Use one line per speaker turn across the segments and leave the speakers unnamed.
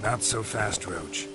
Not so fast, Roach.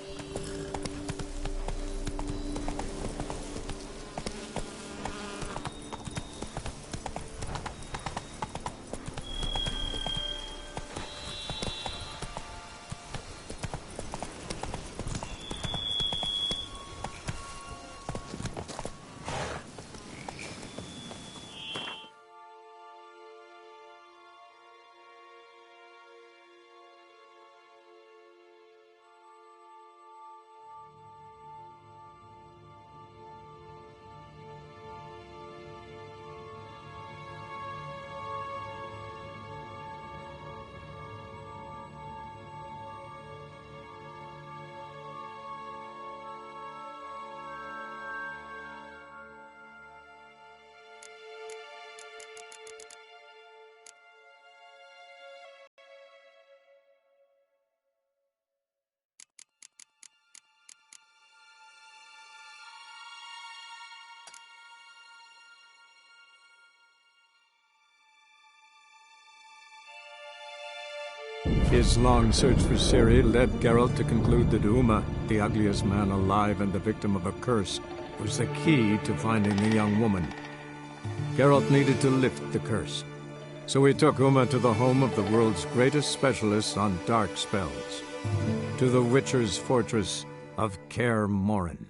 His long search for Ciri led Geralt to conclude that Uma, the ugliest man alive and the victim of a curse, was the key to finding the young woman. Geralt needed to lift the curse, so he took Uma to the home of the world's greatest specialist on dark spells, to the Witcher's fortress of Kaer Morhen.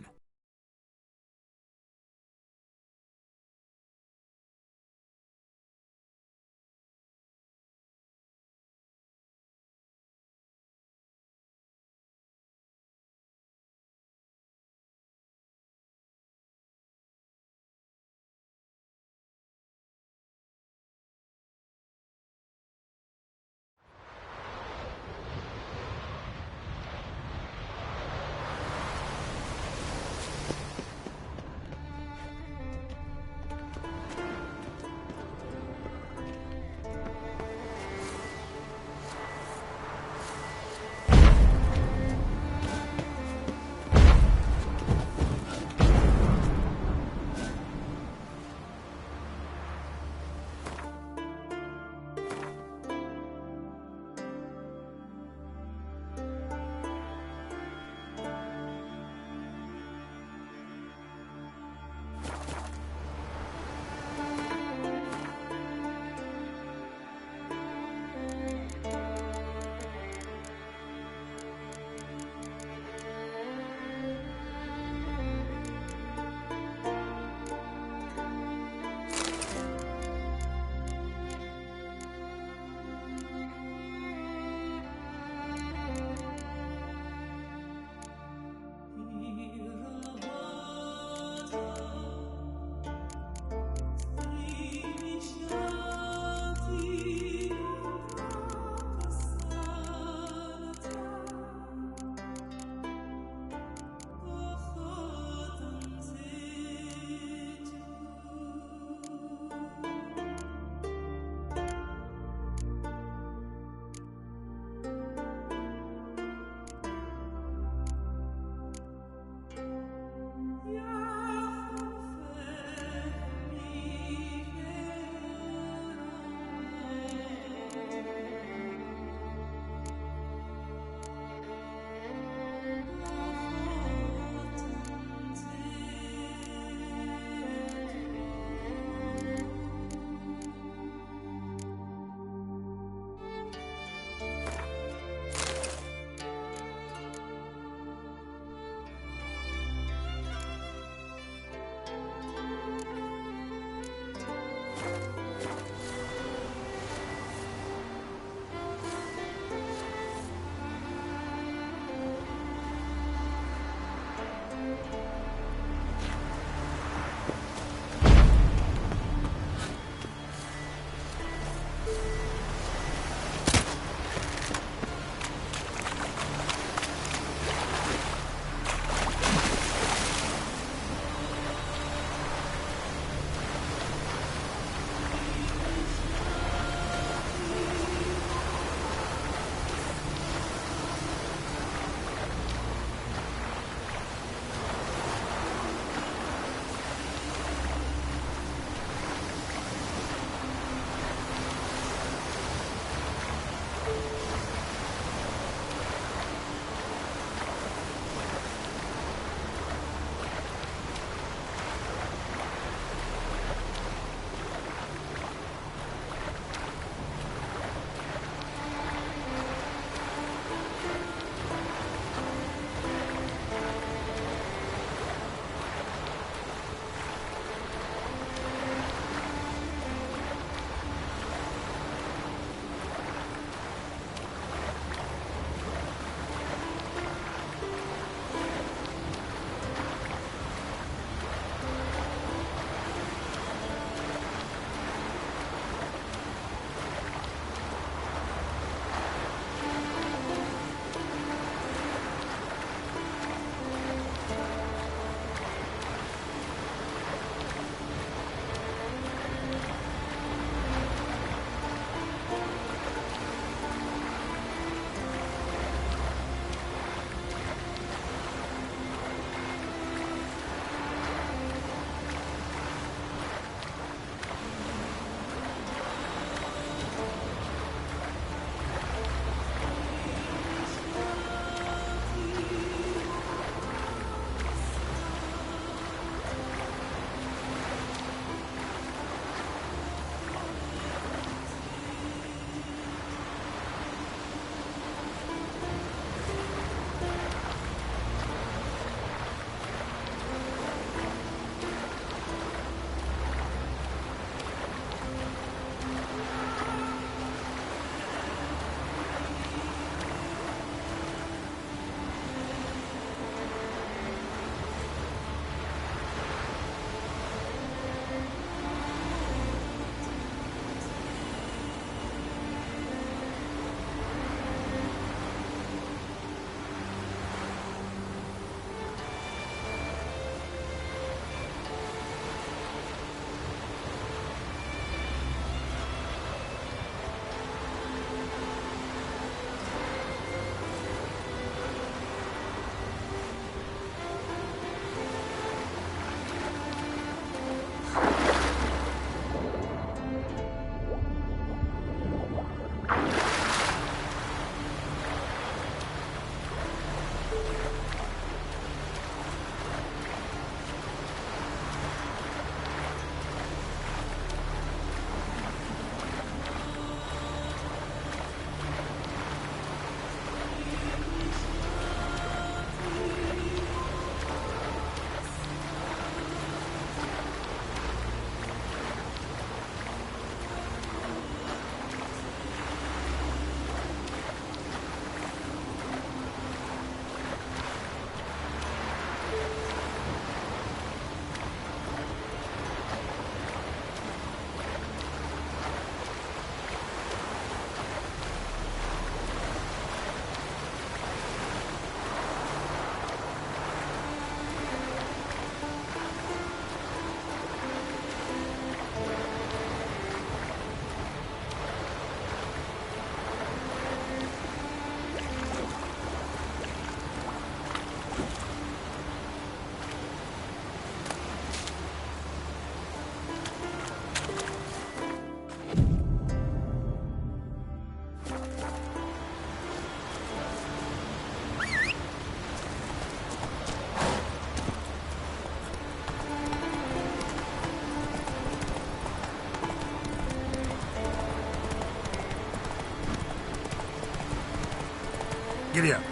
Giddy up.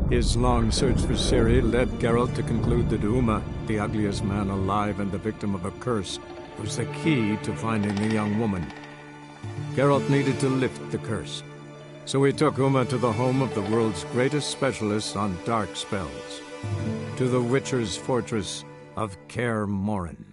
His long search for Ciri led Geralt to conclude that Uma, the ugliest man alive and the victim of a curse, was the key to finding the young woman. Geralt needed to lift the curse, so he took Uma to the home of the world's greatest specialist on dark spells, to the Witcher's fortress of Kaer Morhen.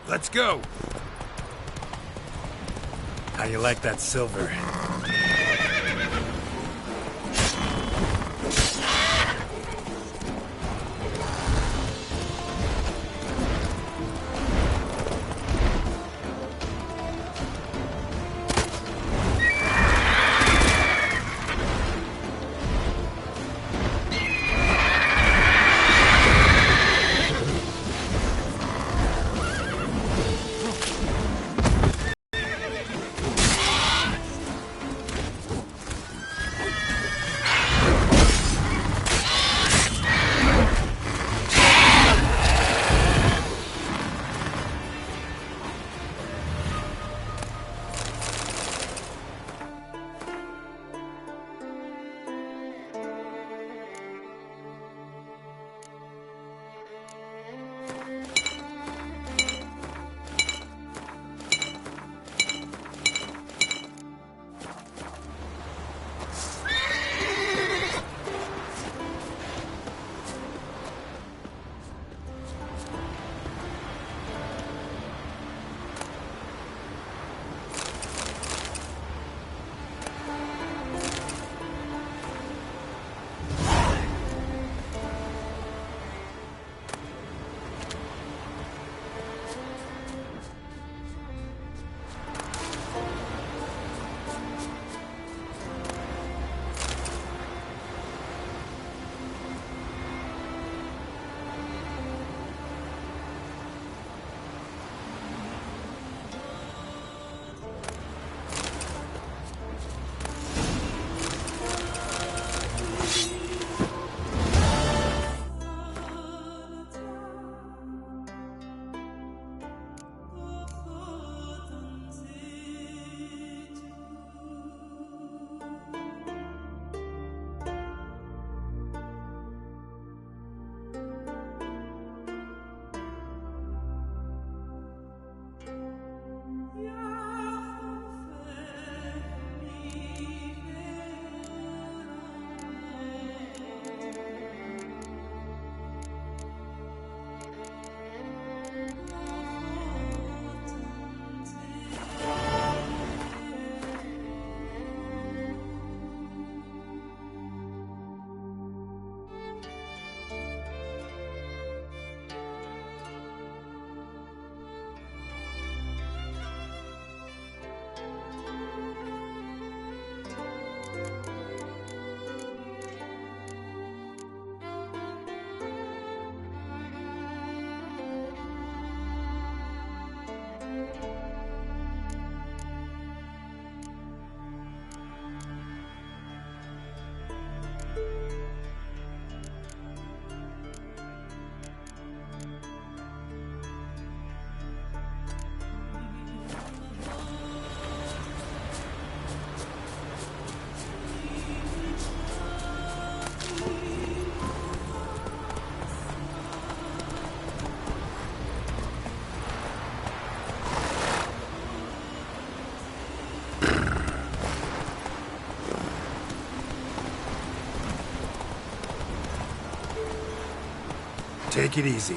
Let's go! How you like that silver? Take it easy.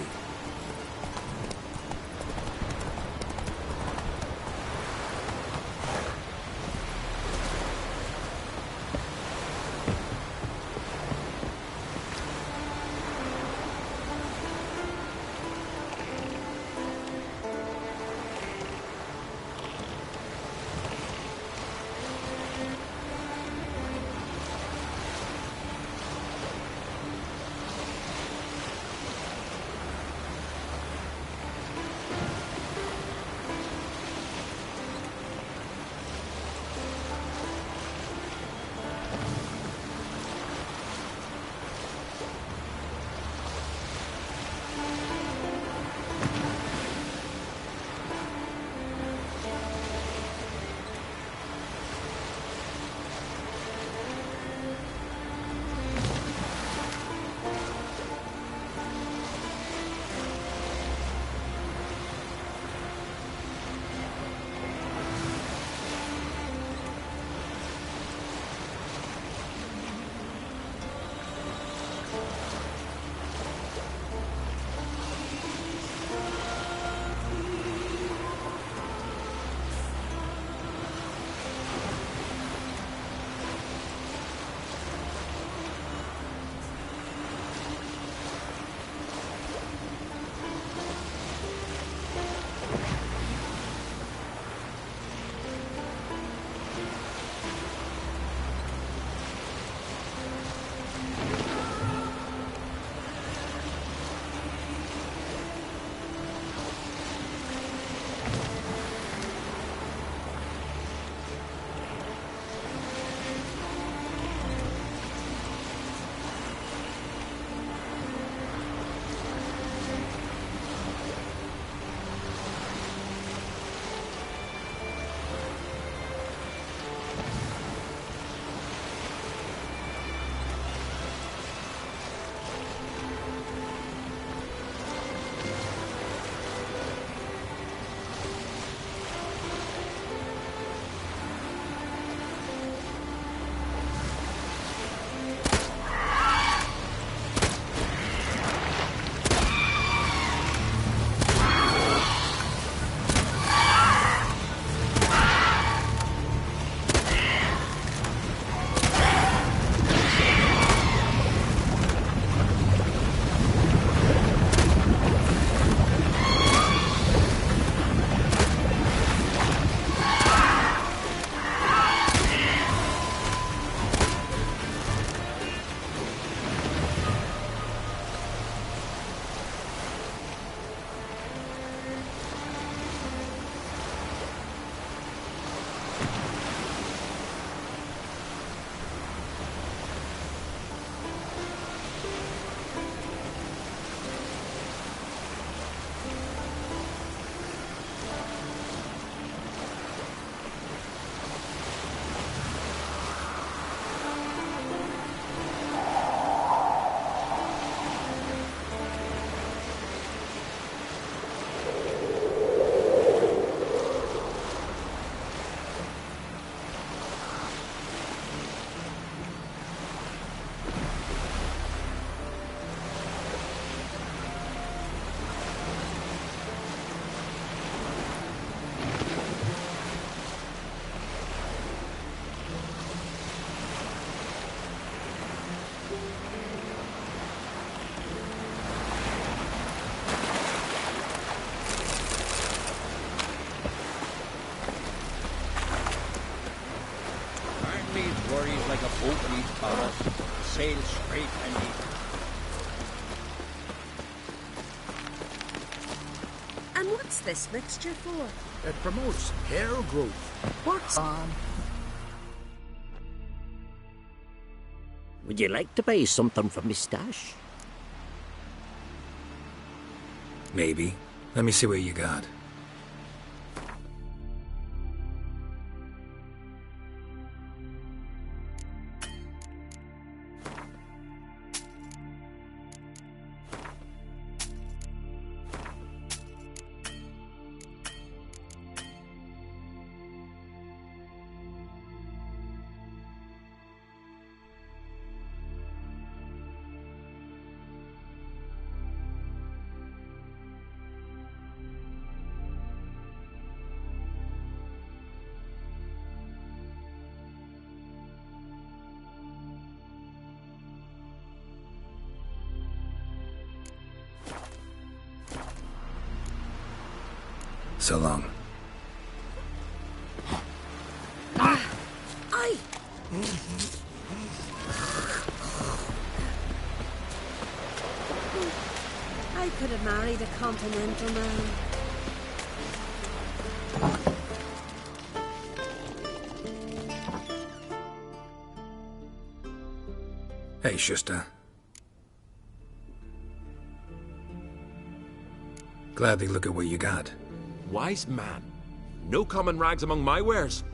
Worries like a boat needs ballast. Sail straight and easy.
And what's this mixture for?
It promotes hair growth.
What's on?
Would you like to buy something from me stash?
Maybe. Let me see what you got. So long.
I... I could have married a continental man.
Hey, Schuster. Gladly look at what you got.
Wise man. No common rags among my wares.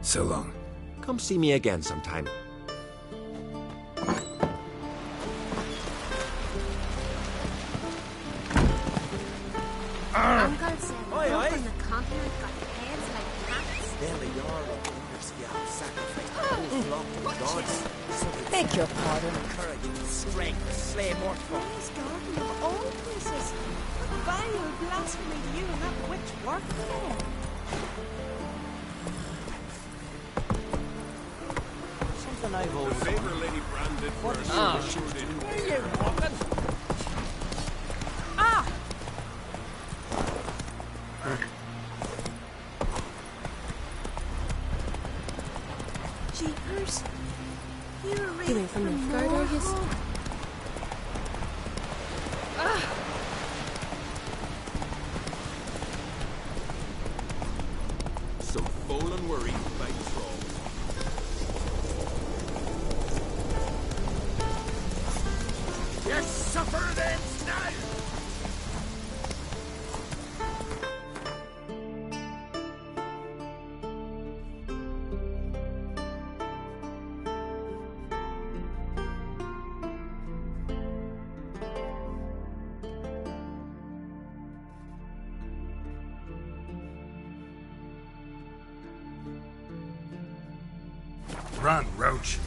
So long.
Come see me again sometime.
Uncle said folk on the continent got heads like cats.
Beg your pardon.
Strength, slay mortal.
This garden of all places. What vile blasphemy do you and that witch work for?
Something I've always
Favor Lady Brandon for
where are you walking?
Ah!
Jeepers. You're right
You ain't from Nilfgaard, are you?
some foul and worried by troll.
Yes, suffer them now!
Run, Roach.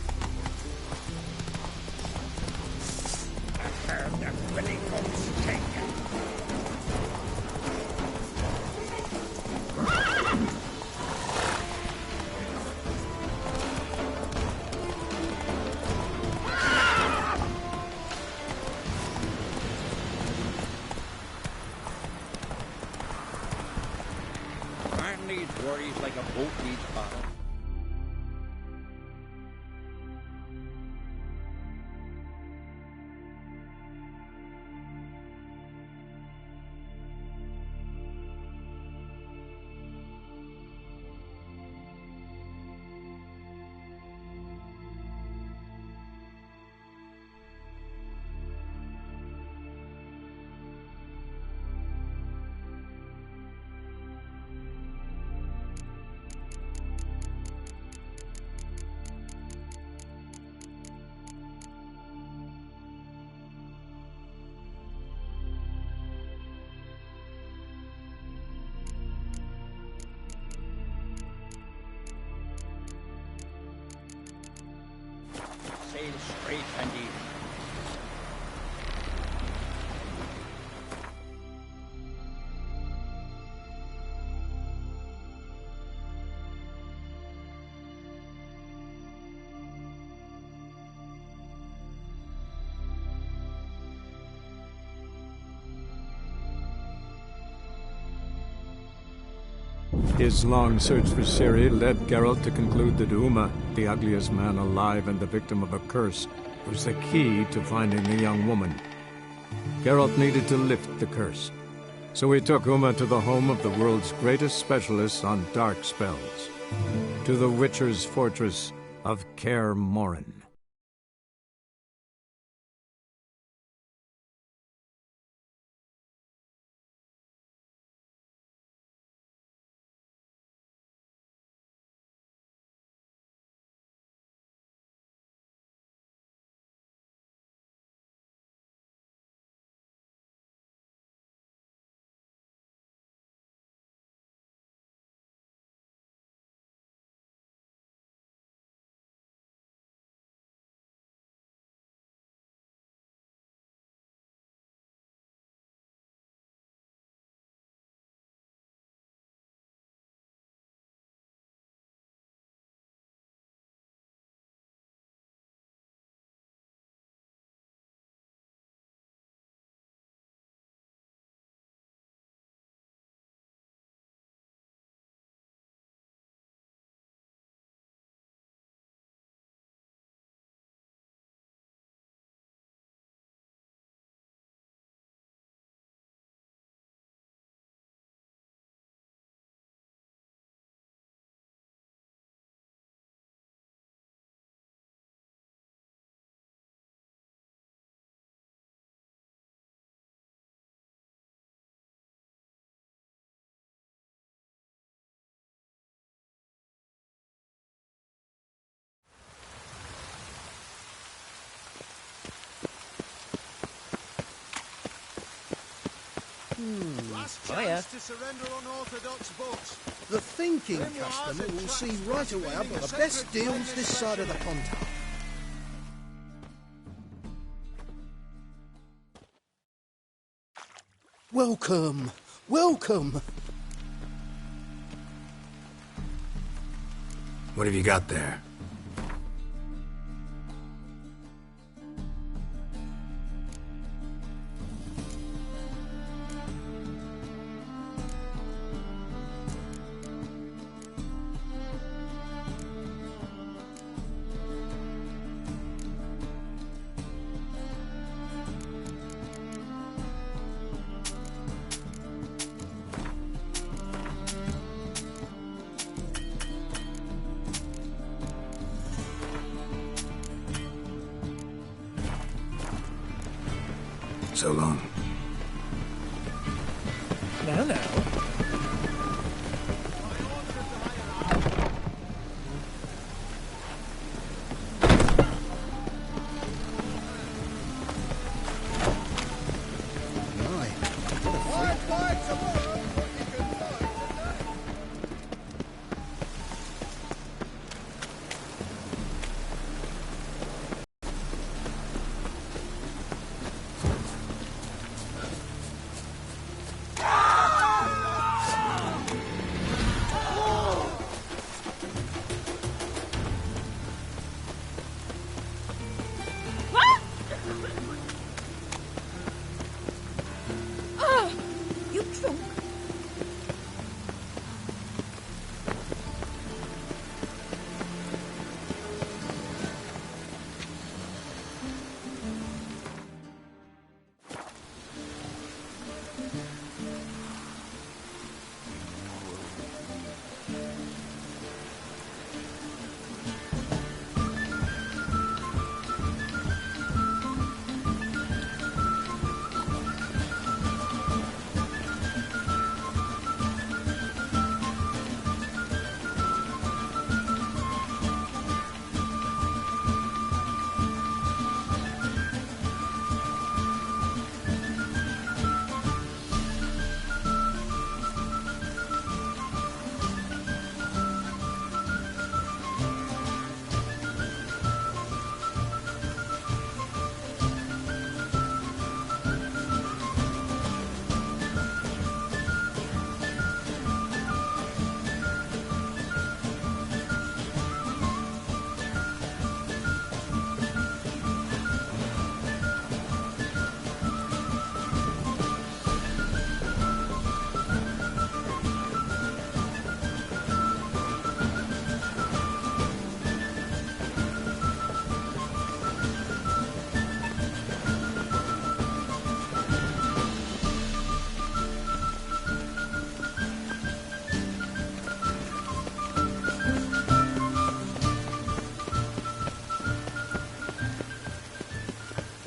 Man needs worries like a boat needs bottom. Sail straight and even.
His long search for Ciri led Geralt to conclude that Uma, the ugliest man alive and the victim of a curse, was the key to finding the young woman. Geralt needed to lift the curse, so he took Uma to the home of the world's greatest specialist on dark spells, to the Witcher's fortress of Kaer Morhen.
Hiya.
The thinking customer will see right away I've got the best deals this side of the Pontar. Welcome, welcome.
What have you got there? So long.
Now.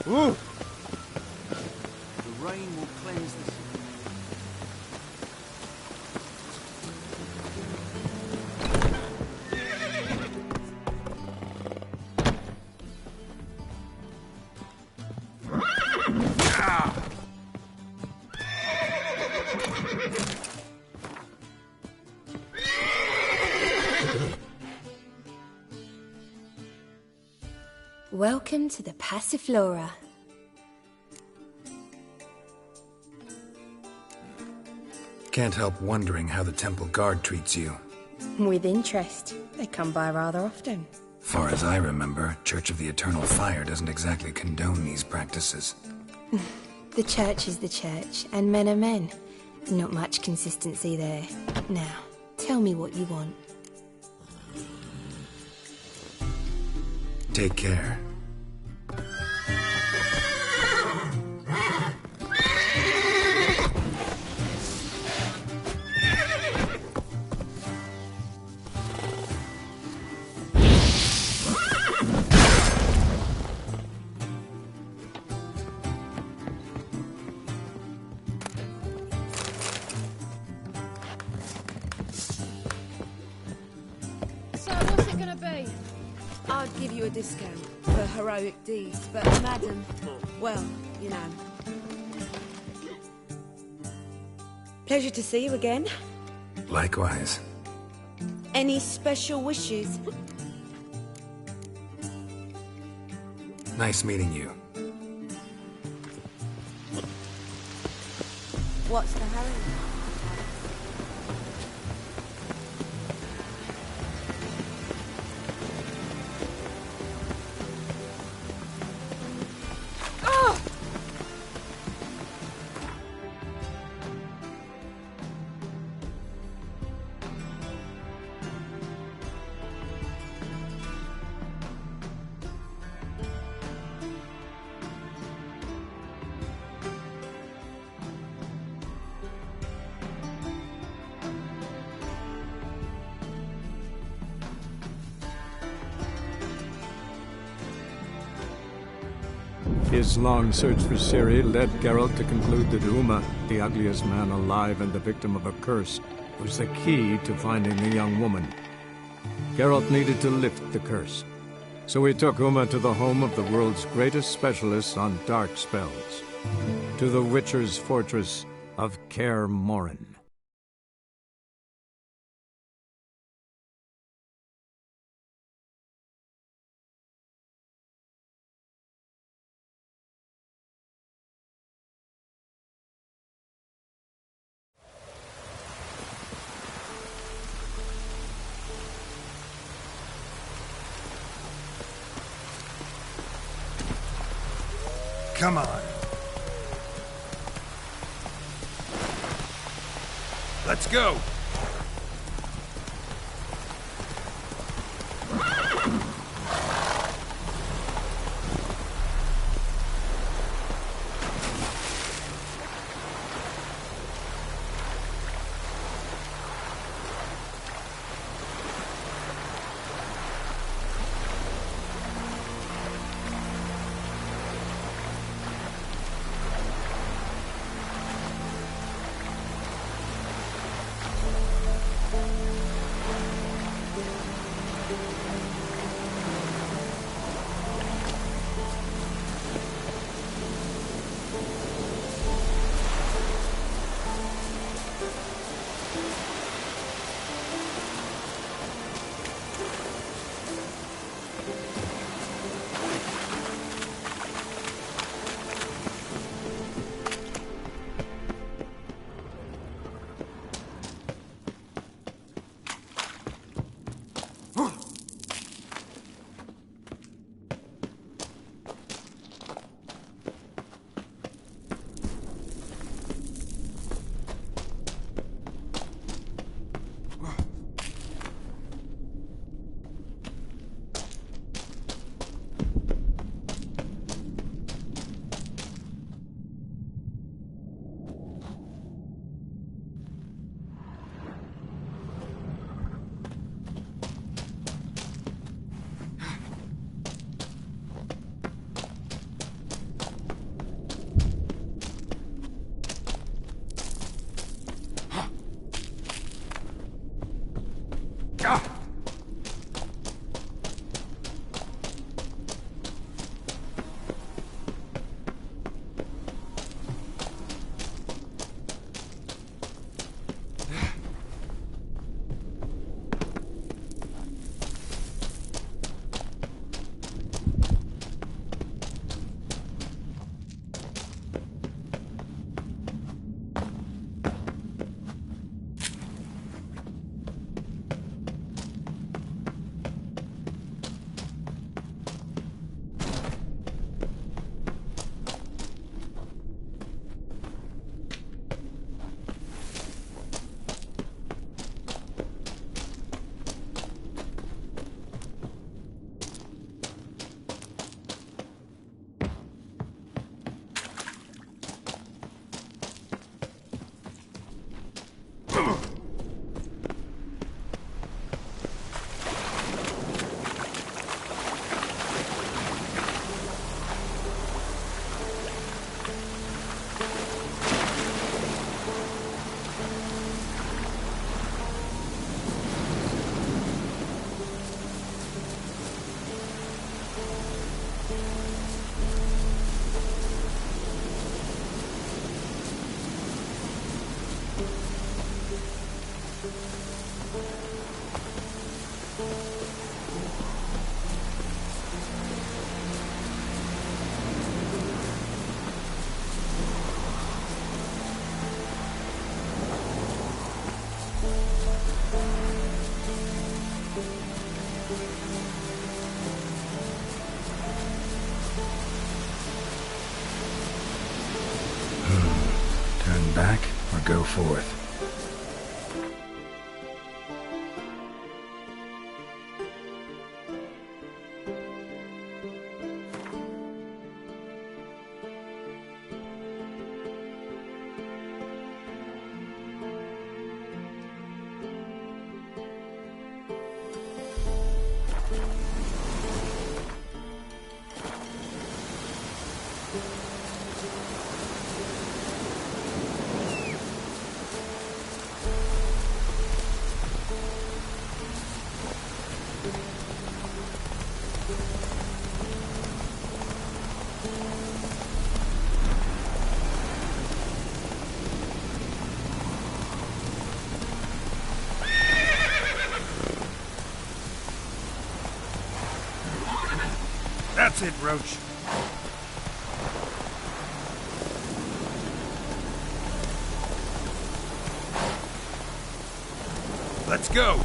Ooh.
The rain will cleanse the city.
Welcome to the Passiflora.
Can't help wondering how the temple guard treats you.
With interest. They come by rather often.
Far as I remember, Church of the Eternal Fire doesn't exactly condone these practices.
The church is the church, and men are men. Not much consistency there. Now, tell me what you want.
Take care.
So what's it gonna be? I'd give you a discount for heroic deeds, but madam, well, you know. Pleasure to see you again.
Likewise.
Any special wishes?
Nice meeting you.
What's the hurry?
His long search for Ciri led Geralt to conclude that Uma, the ugliest man alive and the victim of a curse, was the key to finding the young woman. Geralt needed to lift the curse, so he took Uma to the home of the world's greatest specialist on dark spells, to the Witcher's fortress of Kaer Morhen.
Come on.
Let's go!
stand back or go forth?
That's it, Roach. Let's go!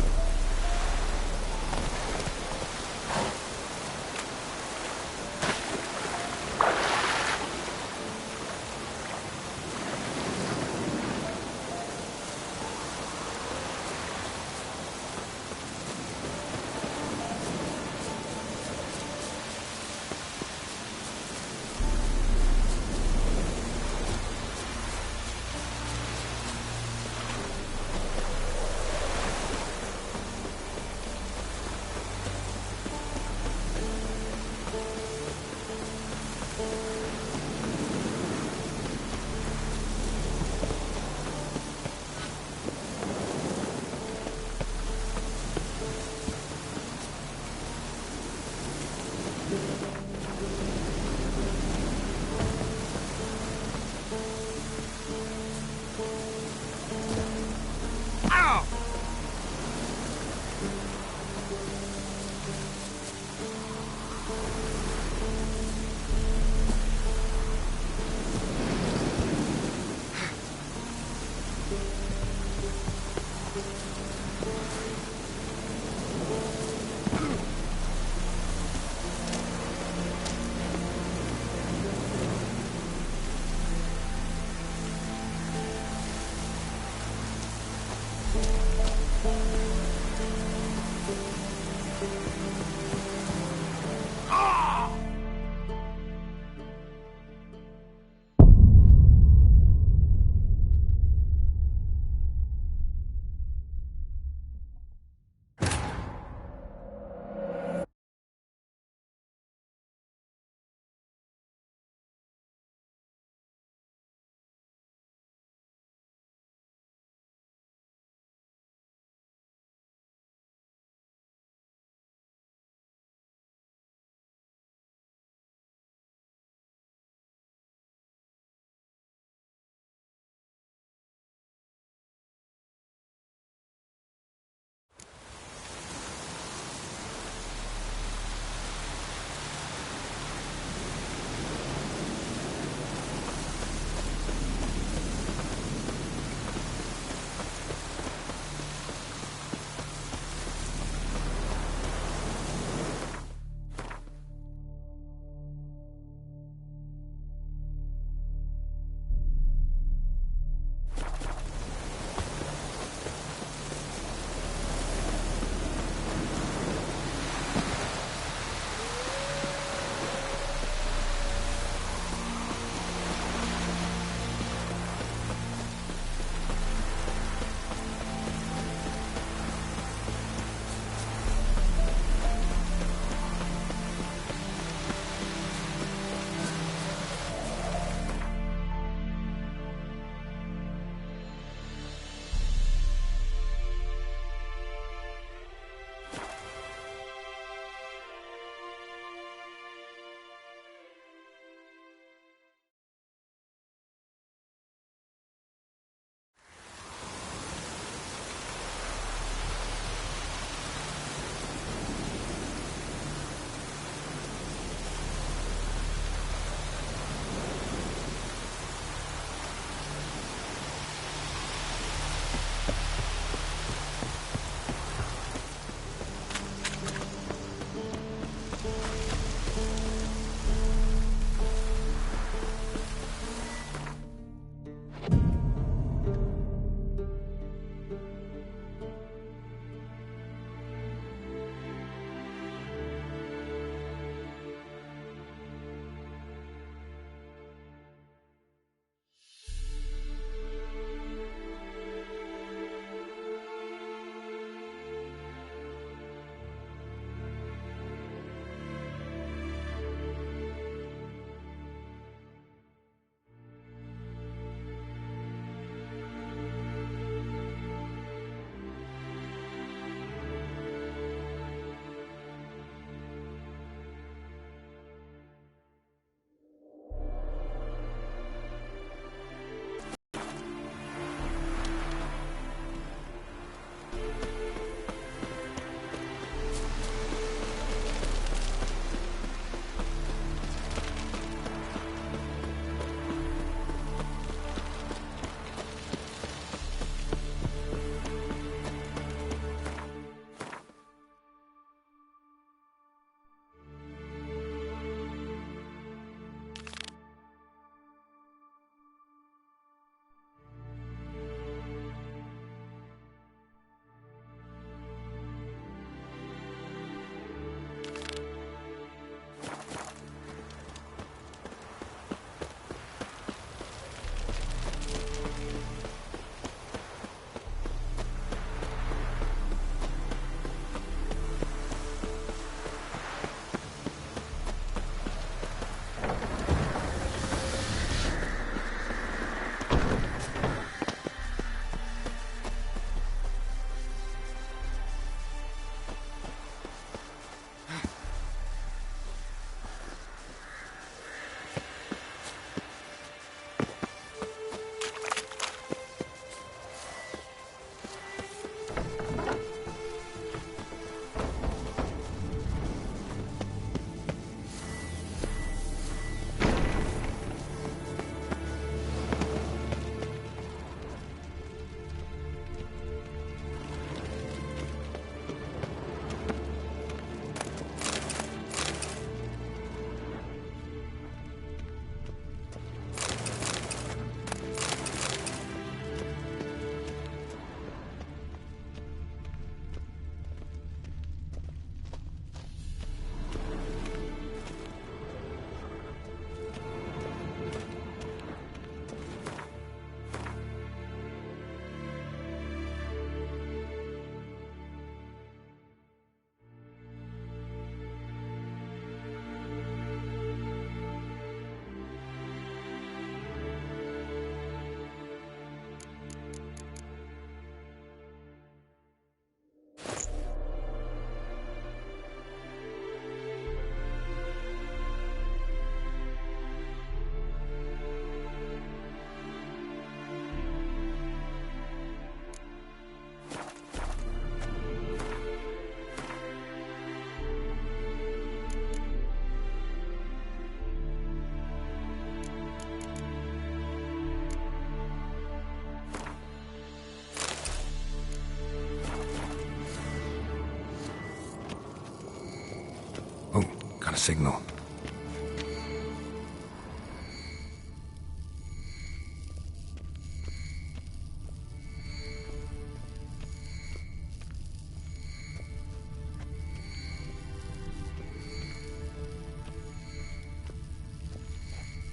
a signal.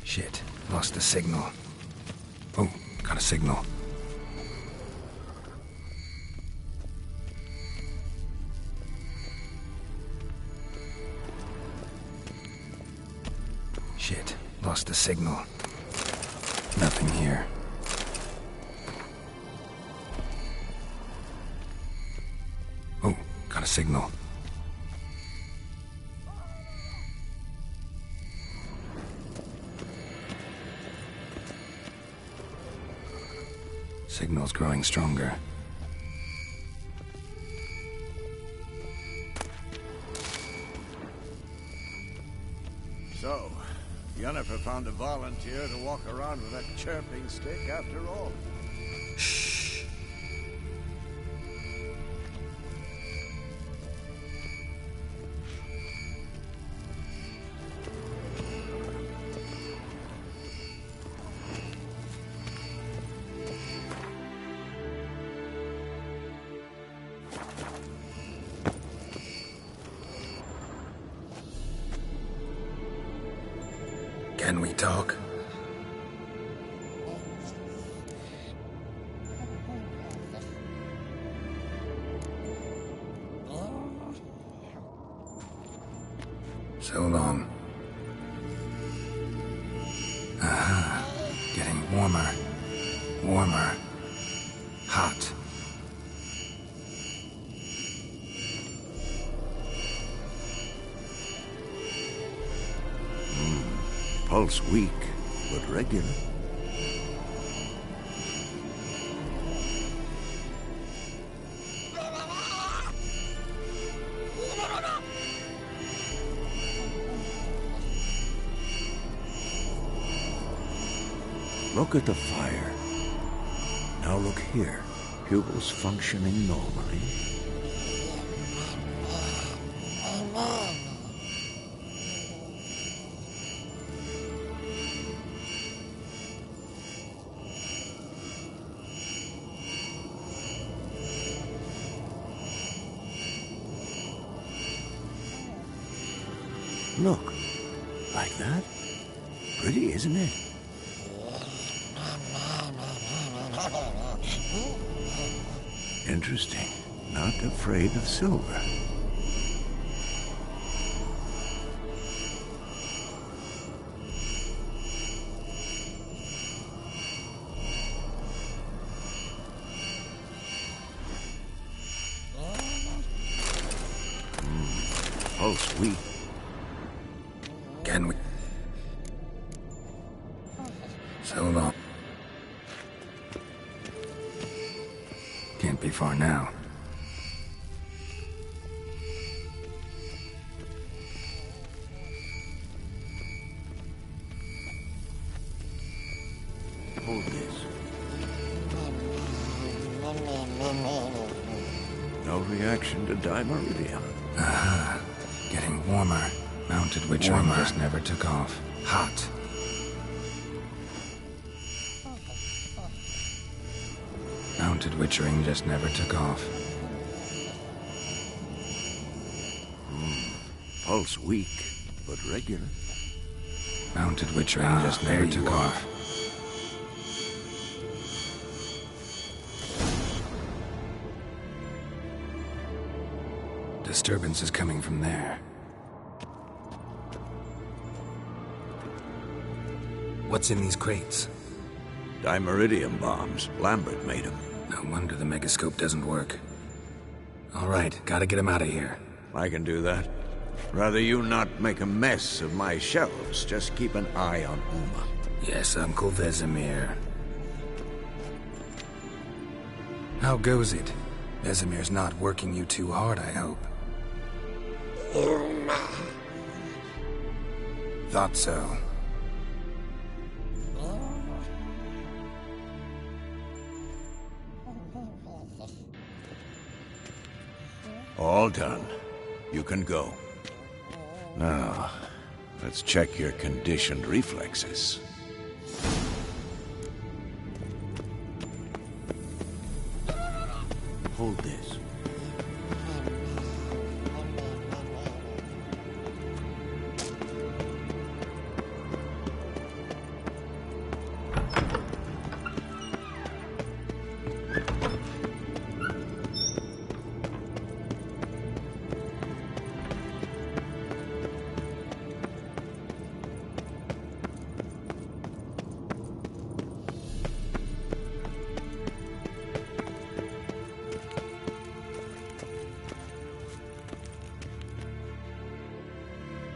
Shit, lost the signal. Oh, got a signal. Shit, lost the signal. Nothing here. Oh, got a signal. Signal's growing stronger.
So, Yennefer found a volunteer to walk around with that chirping stick after all.
Shh. Can we talk? So long. Aha. Getting warmer. Warmer. Hot.
Pulse weak, but regular. Look at the fire. Now look here. Pupils functioning normally. Look, like that? Pretty, isn't it? Interesting. Not afraid of silver. Pulse weak.
Can we? So long. Can't be far now.
Hold this. No reaction to dimeridium.
Aha. Getting warmer. Mounted Witcher just never took off. Hot. Mounted Witchering just never took off.
Pulse weak, but regular.
Mounted Witchering just never took off. Disturbance is coming from there. What's in these crates?
Dimeridium bombs. Lambert made them.
No wonder the megascope doesn't work. All right, gotta get him out of here.
I can do that. Rather you not make a mess of my shelves. Just keep an eye on Uma.
Yes, Uncle Vesemir. How goes it? Vesemir's not working you too hard, I hope. Thought so.
All done. You can go. Now, let's check your conditioned reflexes. Hold this.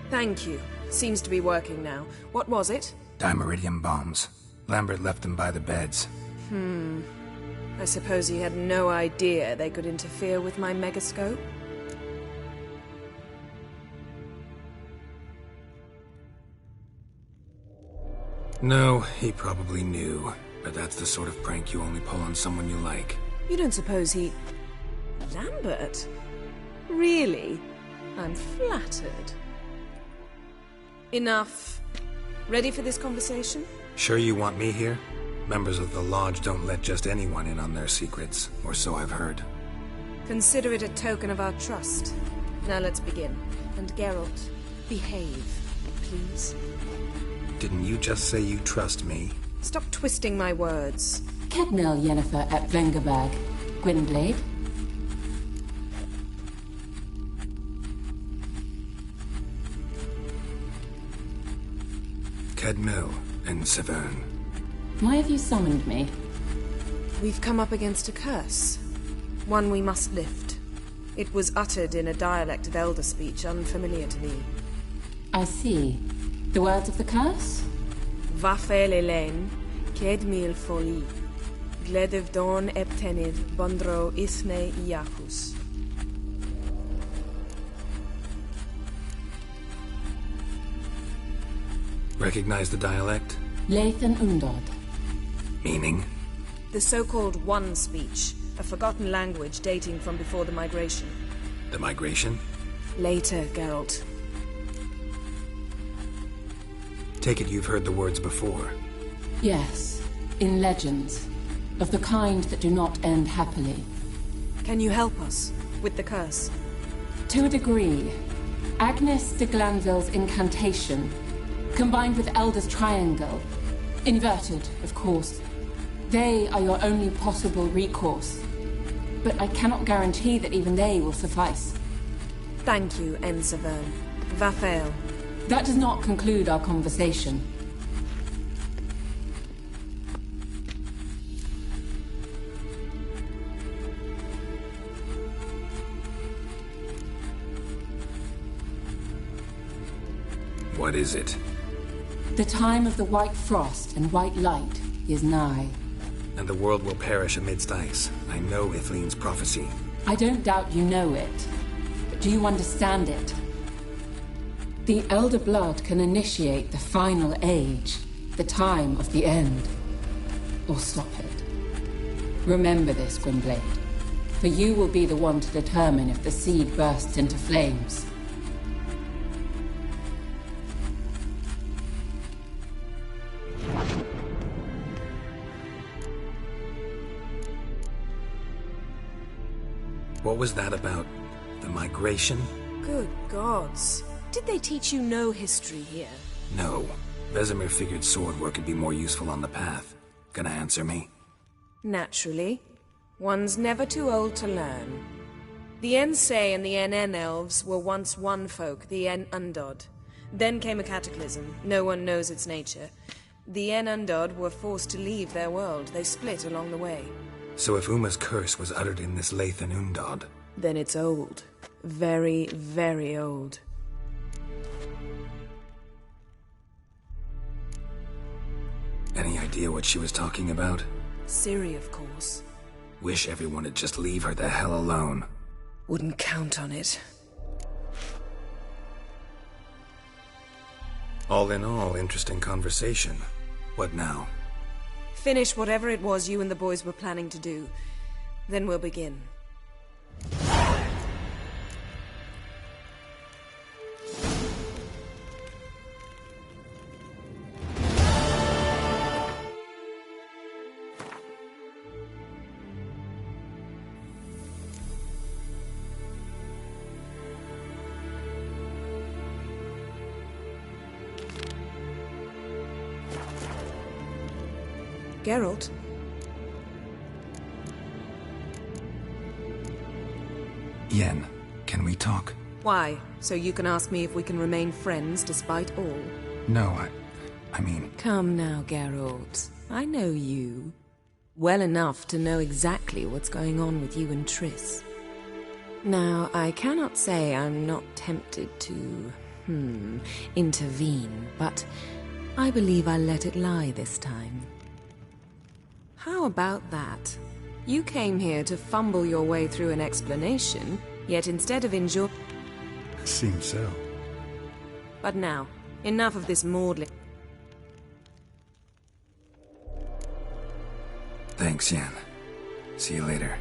Thank you. Seems to be working now. What was it?
Dimeridium bombs. Lambert left them by the beds.
I suppose he had no idea they could interfere with my megascope?
No, he probably knew. But that's the sort of prank you only pull on someone you like.
You don't suppose he... Lambert? Really? I'm flattered. Enough. Ready for this conversation?
Sure you want me here? Members of the Lodge don't let just anyone in on their secrets, or so I've heard.
Consider it a token of our trust. Now let's begin. And Geralt, behave, please.
Didn't you just say you trust me?
Stop twisting my words.
Kedmil Yennefer at Vengerberg. Gwynblade.
Kedmil and Severn.
Why have you summoned me?
We've come up against a curse. One we must lift. It was uttered in a dialect of Elder speech unfamiliar to me.
I see. The words of the curse?
Vafel Elaine, Kedmil Foli, Gledev Dawn Eptenid, Bondro Isne Iacus.
Recognize the dialect?
Lathan Undod.
Meaning?
The so-called One speech, a forgotten language dating from before the migration.
The migration?
Later, Geralt.
Take it you've heard the words before.
Yes, in legends. Of the kind that do not end happily.
Can you help us with the curse?
To a degree. Agnes de Glanville's incantation, combined with Elder's triangle, inverted, of course. They are your only possible recourse. But I cannot guarantee that even they will suffice.
Thank you, N. Severn. Vafel.
That does not conclude our conversation.
What is it?
The time of the white frost and white light is nigh.
And the world will perish amidst ice. I know Ithleen's prophecy.
I don't doubt you know it. But do you understand it? The Elder Blood can initiate the final age, the time of the end. Or stop it. Remember this, Gwynblade. For you will be the one to determine if the seed bursts into flames.
What was that about? The migration?
Good gods. Did they teach you no history here?
No. Vesemir figured sword work would be more useful on the path. Gonna answer me?
Naturally. One's never too old to learn. The Ensei and the NN elves were once one folk, the En Undod. Then came a cataclysm. No one knows its nature. The En Undod were forced to leave their world. They split along the way.
So if Uma's curse was uttered in this Lathan Undod...
Then it's old. Very, very old.
Any idea what she was talking about?
Ciri, of course.
Wish everyone would just leave her the hell alone.
Wouldn't count on it.
All in all, interesting conversation. What now?
Finish whatever it was you and the boys were planning to do. Then we'll begin. Geralt?
Yen, can we talk?
Why? So you can ask me if we can remain friends despite all?
No, I mean...
Come now, Geralt. I know you. Well enough to know exactly what's going on with you and Triss. Now, I cannot say I'm not tempted to, intervene, but I believe I'll let it lie this time. How about that? You came here to fumble your way through an explanation, yet instead of enjoy...
Seems so.
But now, enough of this maudlin...
Thanks, Yen. See you later.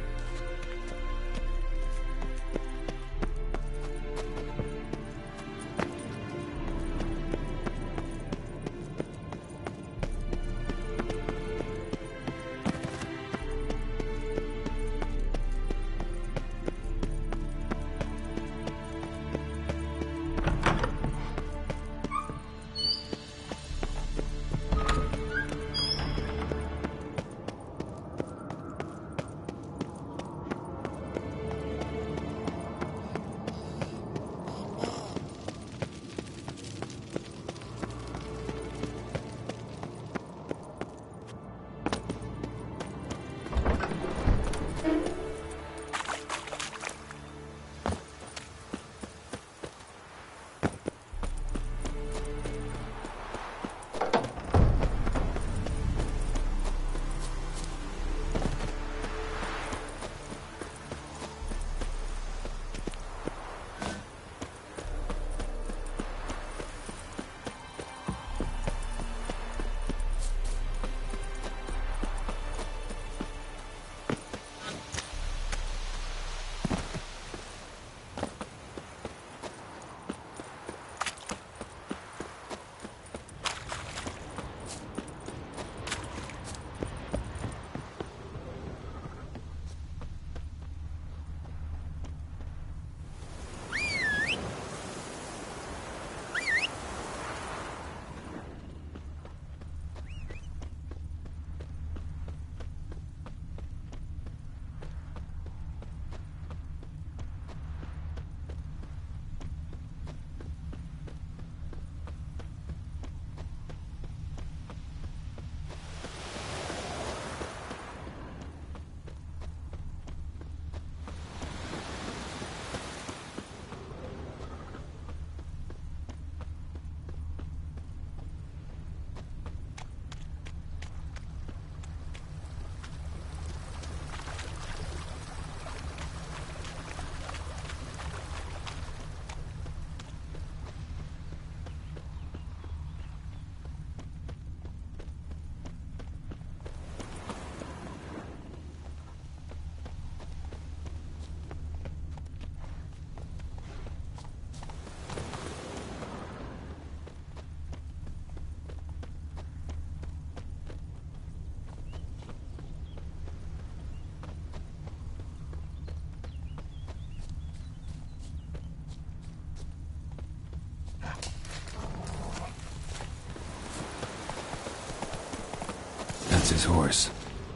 That's his horse.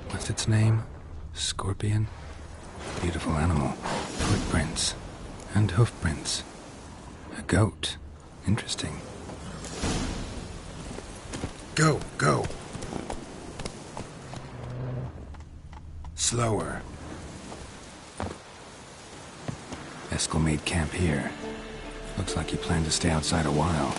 What's its name? Scorpion? Beautiful animal. Footprints. And hoofprints. A goat. Interesting. Go, go. Slower. Eskel made camp here. Looks like he planned to stay outside a while.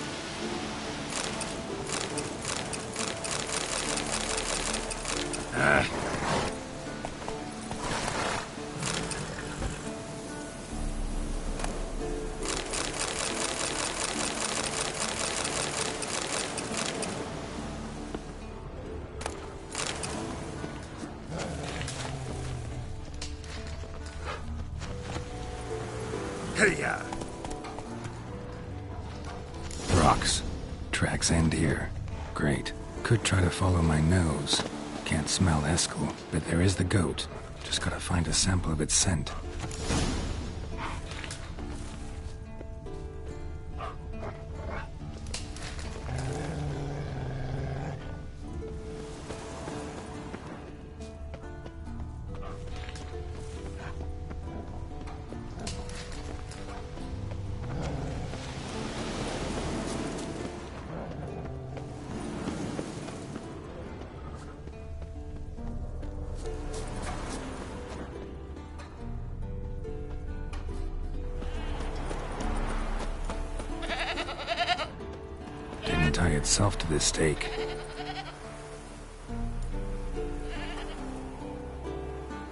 Hey-ya!
Rocks. Tracks end here. Great. Could try to follow my nose. Can't smell Eskel, but there is the goat. Just gotta find a sample of its scent. can't tie itself to this stake.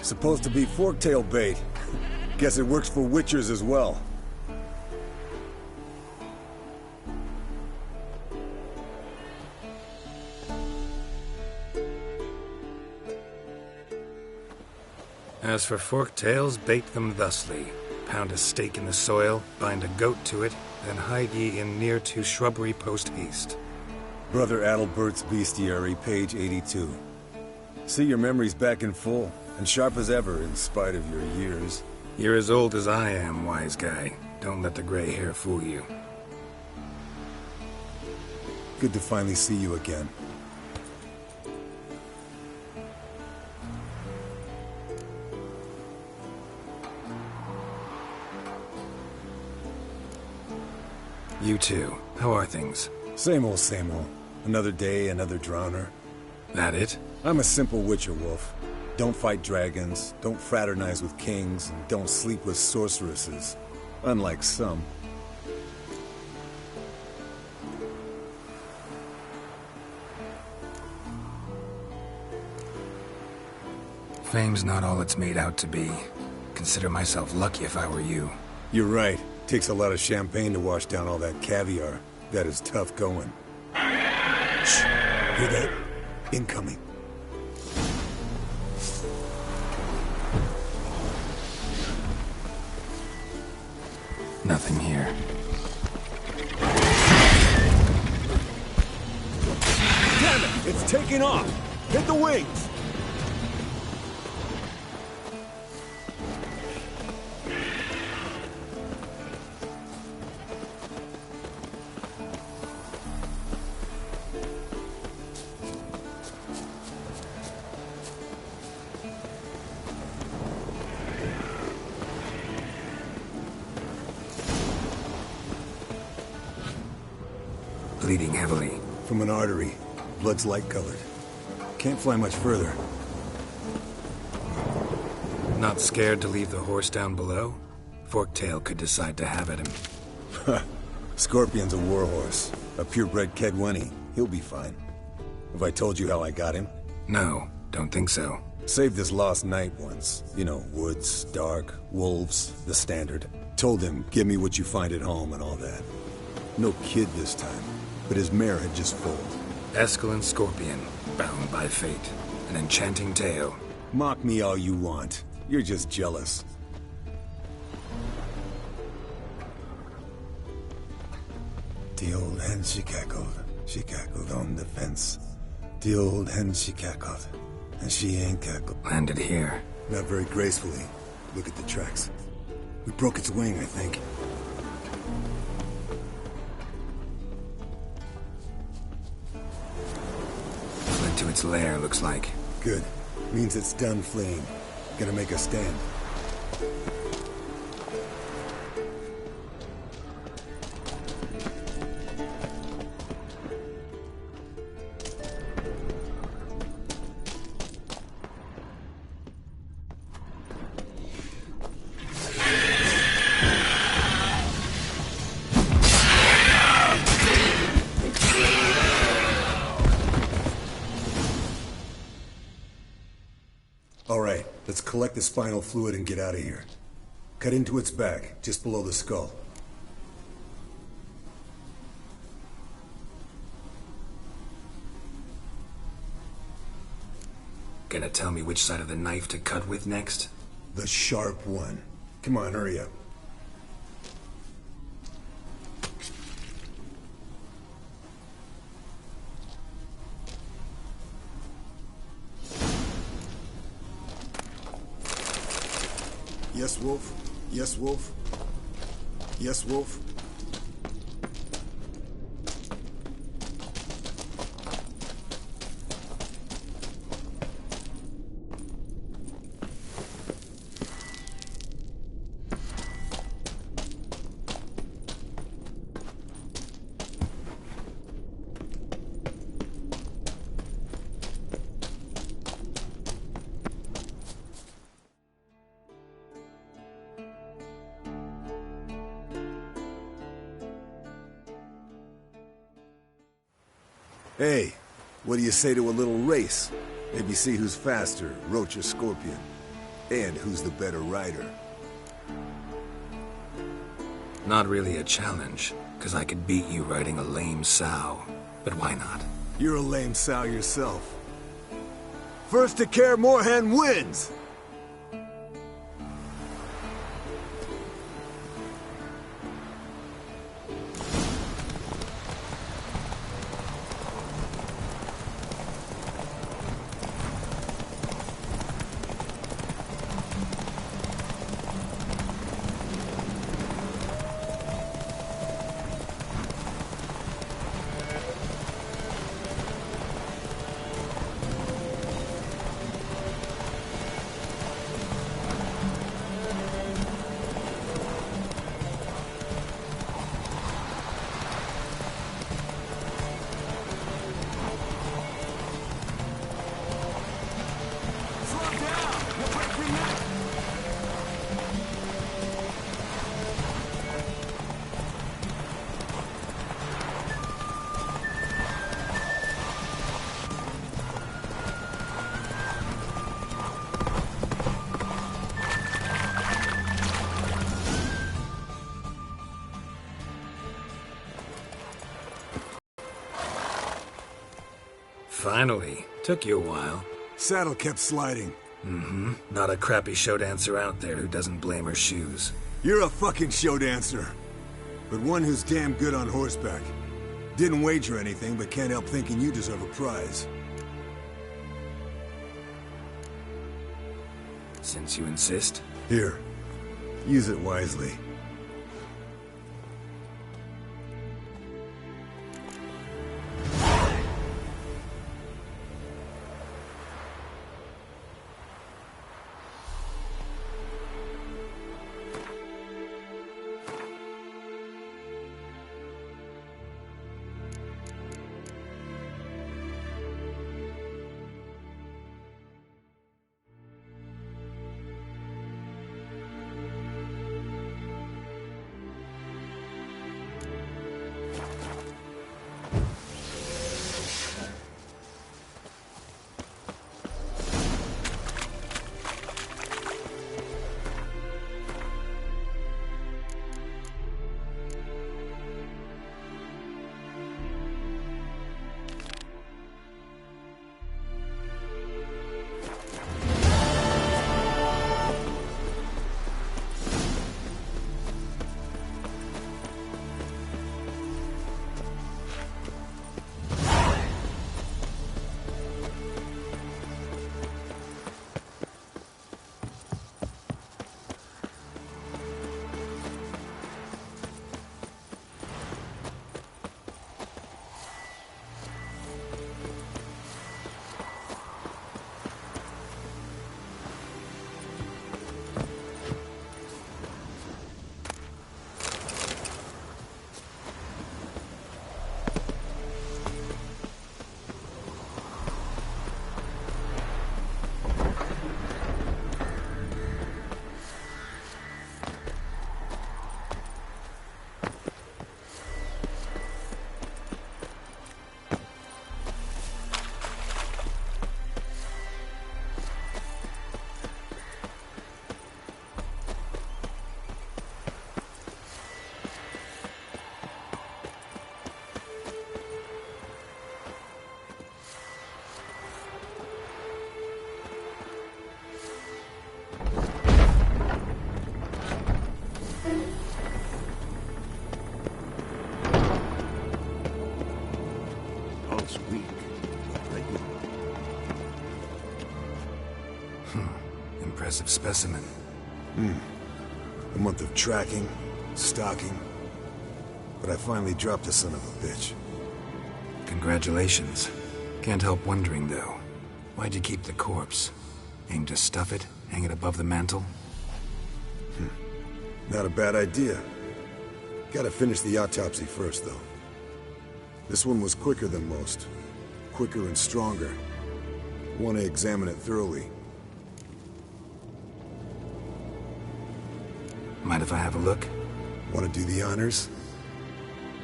Supposed to be forktail bait. Guess it works for witchers as well.
As for forktails, bait them thusly. Pound a stake in the soil, bind a goat to it, then hide ye in near to shrubbery post haste.
Brother Adalbert's Bestiary, page 82. See your memories back in full, and sharp as ever in spite of your years.
You're as old as I am, wise guy. Don't let the gray hair fool you.
Good to finally see you again.
You too. How are things?
Same old, same old. Another day, another drowner.
That it?
I'm a simple witcher, Wolf. Don't fight dragons, don't fraternize with kings, and don't sleep with sorceresses. Unlike some.
Fame's not all it's made out to be. Consider myself lucky if I were you.
You're right. Takes a lot of champagne to wash down all that caviar. That is tough going. Shh! Hear that? Incoming.
Nothing here.
Damn it! It's taking off! Hit the wings!
Bleeding heavily.
From an artery. Blood's light-colored. Can't fly much further.
Not scared to leave the horse down below? Forktail could decide to have at him.
Scorpion's a warhorse. A purebred Kedwenny. He'll be fine. Have I told you how I got him?
No, don't think so.
Saved this lost knight once. You know, woods, dark, wolves, the standard. Told him, give me what you find at home and all that. No kid this time, but his mare had just foaled.
Eskel Scorpion, bound by fate. An enchanting tale.
Mock me all you want. You're just jealous. The old hen she cackled on the fence. The old hen she cackled, and she ain't cackled.
Landed here.
Not very gracefully. Look at the tracks. We broke its wing, I think.
Fled to its lair, looks like.
Good. Means it's done fleeing. Gonna make a stand. Alright, let's collect the spinal fluid and get out of here. Cut into its back, just below the skull.
Gonna tell me which side of the knife to cut with next?
The sharp one. Come on, hurry up. Yes, Wolf. Yes, Wolf. Yes, Wolf. Hey, what do you say to a little race? Maybe see who's faster, Roach or Scorpion. And who's the better rider.
Not really a challenge, because I could beat you riding a lame sow. But why not?
You're a lame sow yourself. First to Kaer Morhen wins!
Finally. Took you a while.
Saddle kept sliding.
Mm-hmm. Not a crappy show dancer out there who doesn't blame her shoes.
You're a fucking show dancer. But one who's damn good on horseback. Didn't wager anything, but can't help thinking you deserve a prize.
Since you insist.
Here. Use it wisely.
Impressive specimen.
A month of tracking, stalking. But I finally dropped the son of a bitch.
Congratulations. Can't help wondering, though. Why'd you keep the corpse? Aim to stuff it? Hang it above the mantle?
Not a bad idea. Gotta finish the autopsy first, though. This one was quicker than most. Quicker and stronger. Want to examine it thoroughly.
Mind if I have a look?
Want to do the honors?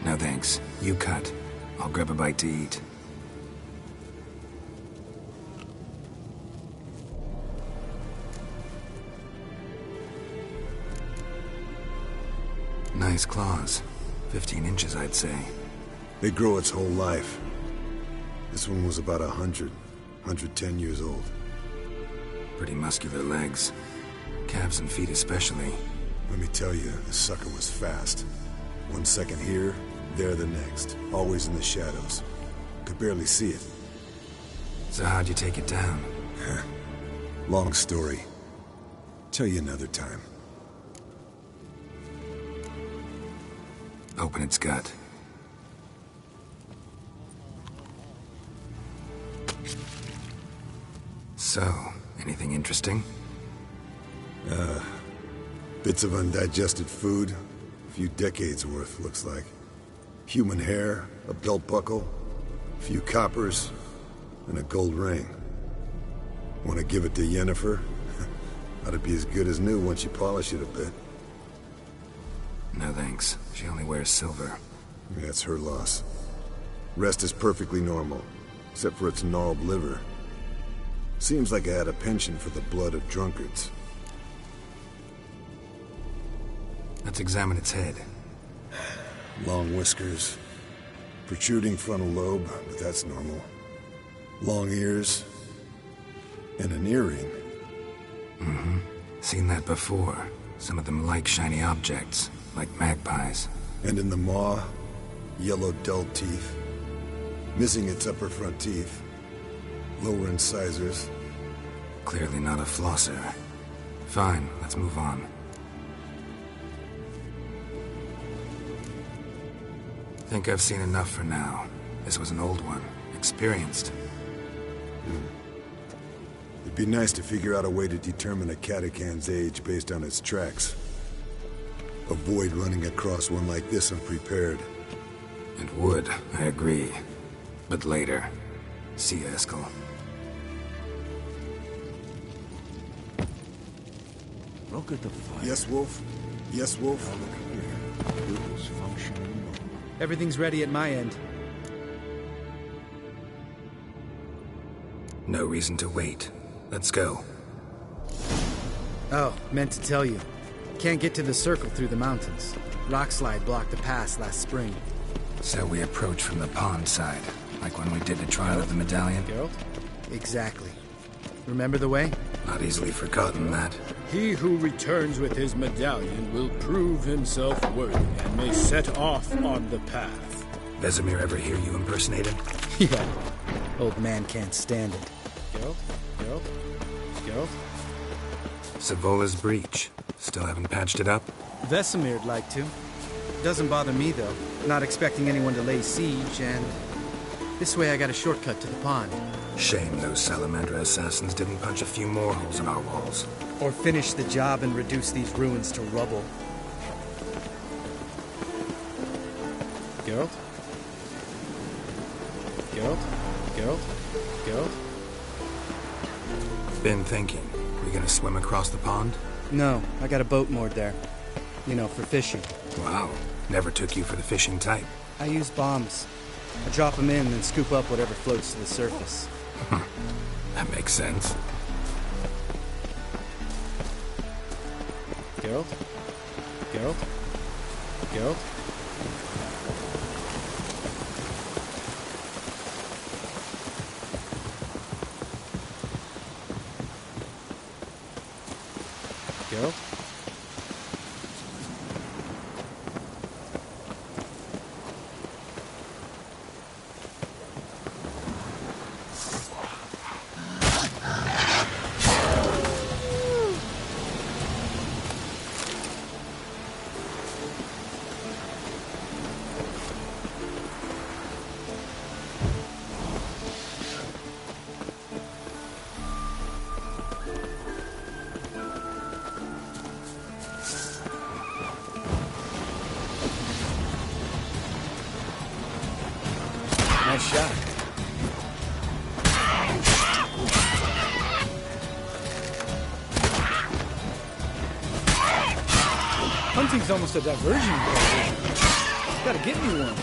No thanks. You cut. I'll grab a bite to eat. Nice claws. 15 inches, I'd say.
They grow its whole life. This one was about 110 years old.
Pretty muscular legs. Calves and feet especially.
Let me tell you, the sucker was fast. 1 second here, there the next. Always in the shadows. Could barely see it.
So how'd you take it down?
Long story. Tell you another time.
Open its gut. So, anything interesting?
Bits of undigested food. A few decades worth, looks like. Human hair, a belt buckle, a few coppers, and a gold ring. Want to give it to Yennefer? Ought to be as good as new once you polish it a bit.
No thanks. She only wears silver.
That's her loss. Rest is perfectly normal, except for its gnarled liver. Seems like I had a penchant for the blood of drunkards.
Let's examine its head.
Long whiskers. Protruding frontal lobe, but that's normal. Long ears. And an earring.
Mm-hmm. Seen that before. Some of them like shiny objects, like magpies.
And in the maw, yellow dull teeth. Missing its upper front teeth. Lower incisors.
Clearly not a flosser. Fine, let's move on. Think I've seen enough for now. This was an old one. Experienced.
It'd be nice to figure out a way to determine a Katakan's age based on its tracks. Avoid running across one like this unprepared.
It would, I agree. But later. See you, Eskel.
Look at the fire.
Yes, Wolf? Yes, Wolf?
Now look here. It was functioning normal.
Everything's ready at my end.
No reason to wait. Let's go.
Oh, meant to tell you. Can't get to the circle through the mountains. Rockslide blocked the pass last spring.
So we approach from the pond side, like when we did the trial of the medallion?
Geralt? Exactly. Remember the way?
Not easily forgotten, that.
He who returns with his medallion will prove himself worthy and may set off on the path.
Vesemir ever hear you impersonate him?
Yeah. Old man can't stand it.
Geralt? Geralt? Geralt?
Savola's breach. Still haven't patched it up?
Vesemir'd like to. Doesn't bother me, though. Not expecting anyone to lay siege, and... this way I got a shortcut to the pond.
Shame those Salamander assassins didn't punch a few more holes in our walls.
Or finish the job and reduce these ruins to rubble.
Geralt? Geralt? Geralt? Geralt?
Been thinking. We gonna swim across the pond?
No, I got a boat moored there. You know, for fishing.
Wow. Never took you for the fishing type.
I use bombs. I drop them in, then scoop up whatever floats to the surface.
That makes sense.
Geralt? Geralt? Geralt? Geralt?
Nice shot.
Hunting's almost a diversion proposition. Gotta get me one.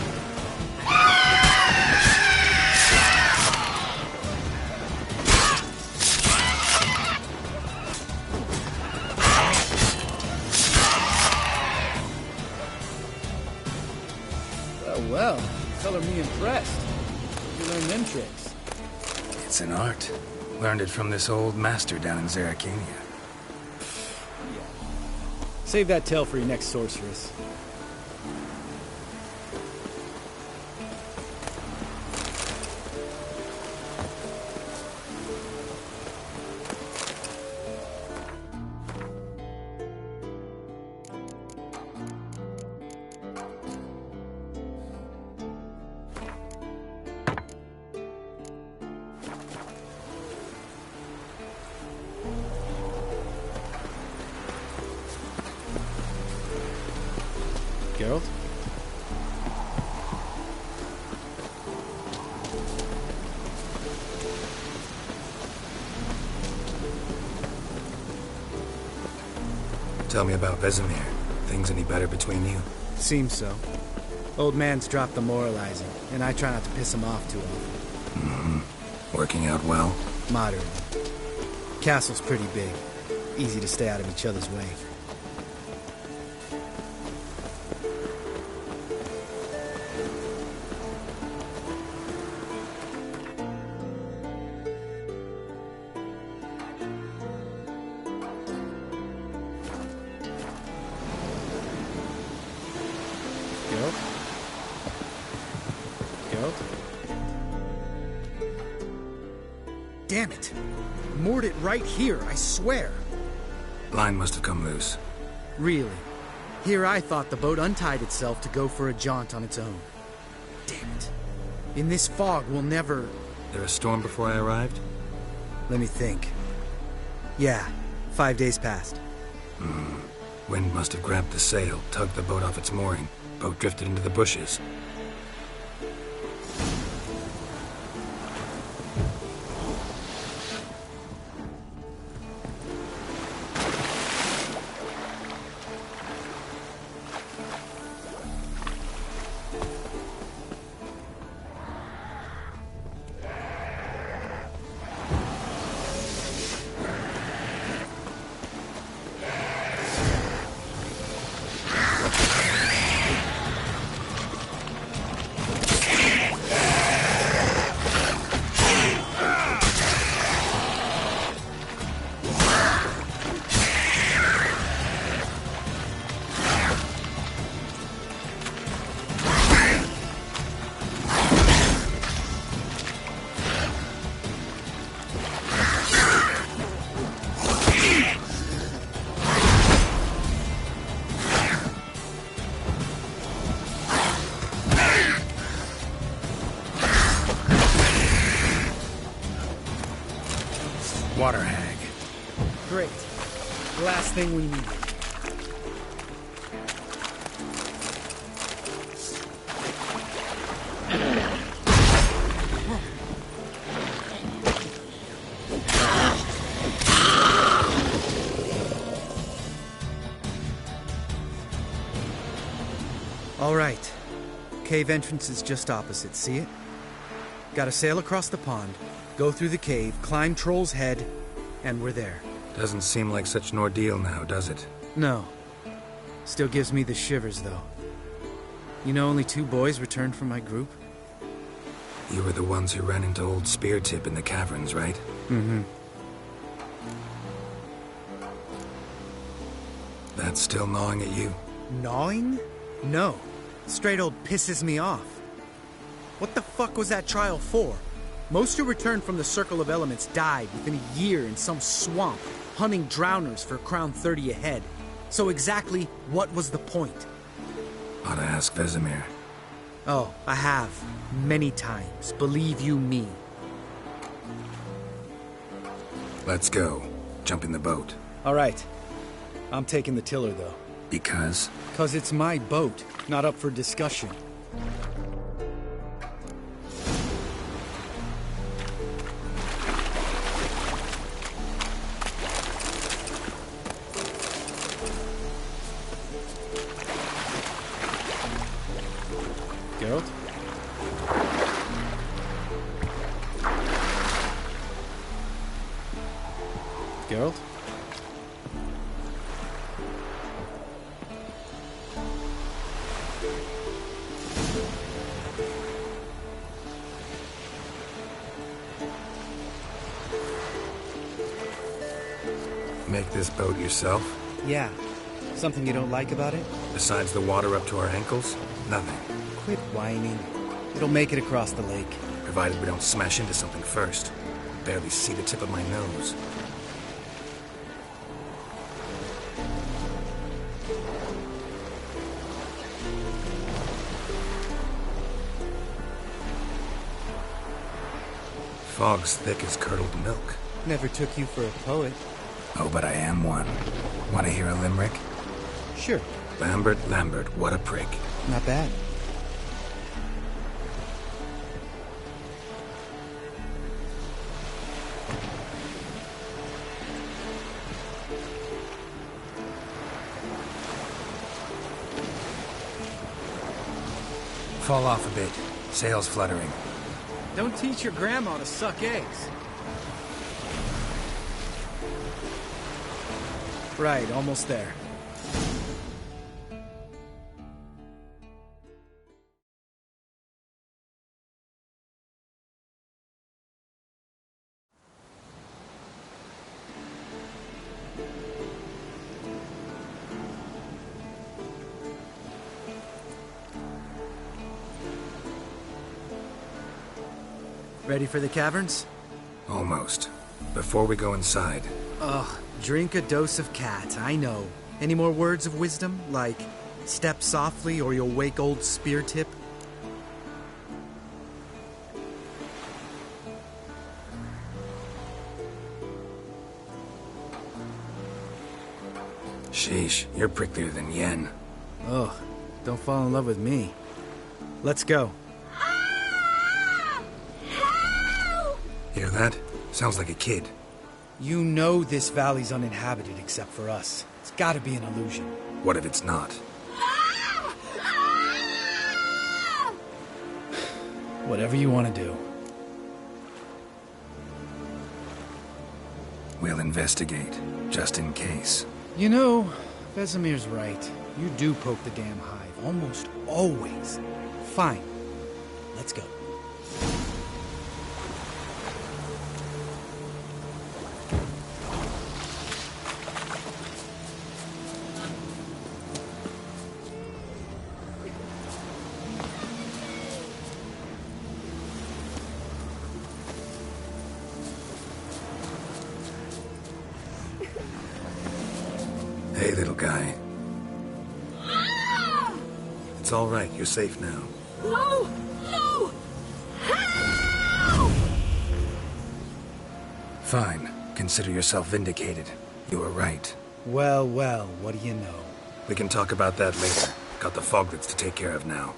color me impressed. You learn them tricks.
It's an art. Learned it from this old master down in Zerrikania.
Save that tale for your next sorceress. Geralt?
Tell me about Vesemir. Things any better between you?
Seems so. Old man's dropped the moralizing, and I try not to piss him off too often.
Mm-hmm. Working out well?
Moderate. Castle's pretty big. Easy to stay out of each other's way. Damn it! Moored it right here, I swear.
Line must have come loose.
Really? Here I thought the boat untied itself to go for a jaunt on its own. Damn it. In this fog, we'll never...
There a storm before I arrived?
Let me think. Yeah, 5 days passed.
Wind must have grabbed the sail, tugged the boat off its mooring. Boat drifted into the bushes. Water hag.
Great. The last thing we need. All right. Cave entrance is just opposite, see it? Gotta sail across the pond, go through the cave, climb Troll's Head, and we're there.
Doesn't seem like such an ordeal now, does it?
No. Still gives me the shivers, though. You know only 2 boys returned from my group?
You were the ones who ran into old Speartip in the caverns, right?
Mm-hmm.
That's still gnawing at you?
Gnawing? No. Straight old pisses me off. What the fuck was that trial for? Most who returned from the Circle of Elements died within a year in some swamp, hunting drowners for Crown 30 a head. So exactly what was the point?
Ought to ask Vesemir.
Oh, I have. Many times. Believe you me.
Let's go. Jump in the boat.
All right. I'm taking the tiller, though.
Because?
'Cause it's my boat, not up for discussion. Geralt? Geralt?
Make this boat yourself?
Yeah. Something you don't like about it?
Besides the water up to our ankles? Nothing.
Quit whining. It'll make it across the lake.
Provided we don't smash into something first. I barely see the tip of my nose. Fog's thick as curdled milk.
Never took you for a poet.
Oh, but I am one. Want to hear a limerick?
Sure.
Lambert, what a prick.
Not bad.
Fall off a bit. Sails fluttering.
Don't teach your grandma to suck eggs. Right, almost there. Ready for the caverns?
Almost. Before we go inside...
Ugh, drink a dose of cat, I know. Any more words of wisdom? Like, step softly or you'll wake old Spear Tip?
Sheesh, you're pricklier than Yen.
Ugh, don't fall in love with me. Let's go.
Hear that? Sounds like a kid.
You know this valley's uninhabited except for us. It's gotta be an illusion.
What if it's not?
Whatever you want to do.
We'll investigate, just in case.
You know, Vesemir's right. You do poke the damn hive, almost always. Fine. Let's go.
Hey, little guy. It's all right. You're safe now.
No! No! Help!
Fine. Consider yourself vindicated. You were right.
Well, well, what do you know?
We can talk about that later. Got the Foglets to take care of now.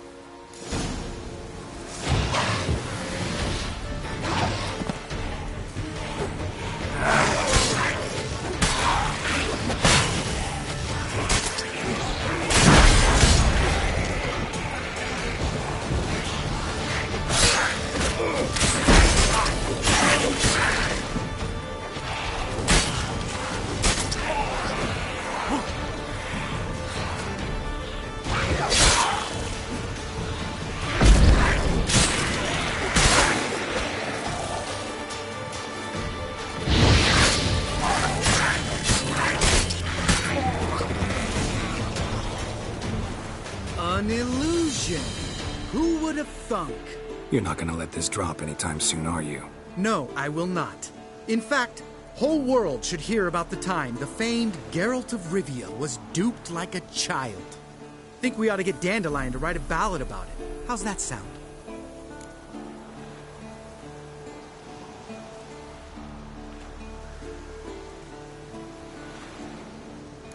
An illusion! Who would have thunk?
You're not gonna let this drop anytime soon, are you?
No, I will not. In fact, whole world should hear about the time the famed Geralt of Rivia was duped like a child. Think we ought to get Dandelion to write a ballad about it. How's that sound?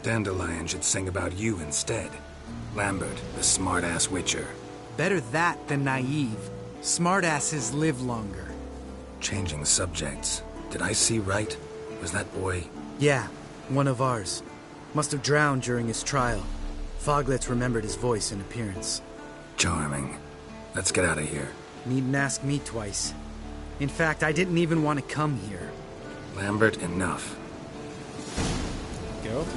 Dandelion should sing about you instead. Lambert, the smart-ass witcher.
Better that than naive. Smartasses live longer.
Changing subjects. Did I see right? Was that boy...
Yeah, one of ours. Must have drowned during his trial. Foglets remembered his voice and appearance.
Charming. Let's get out of here.
Needn't ask me twice. In fact, I didn't even want to come here.
Lambert, enough.
Geralt?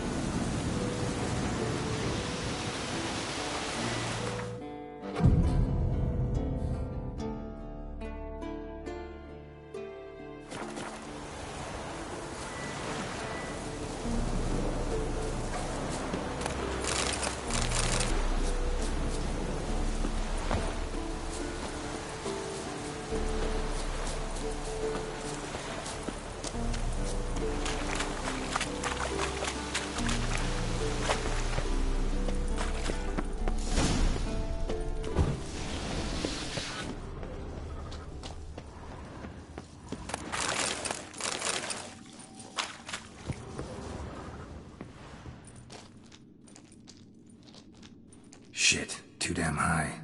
Shit, too damn high.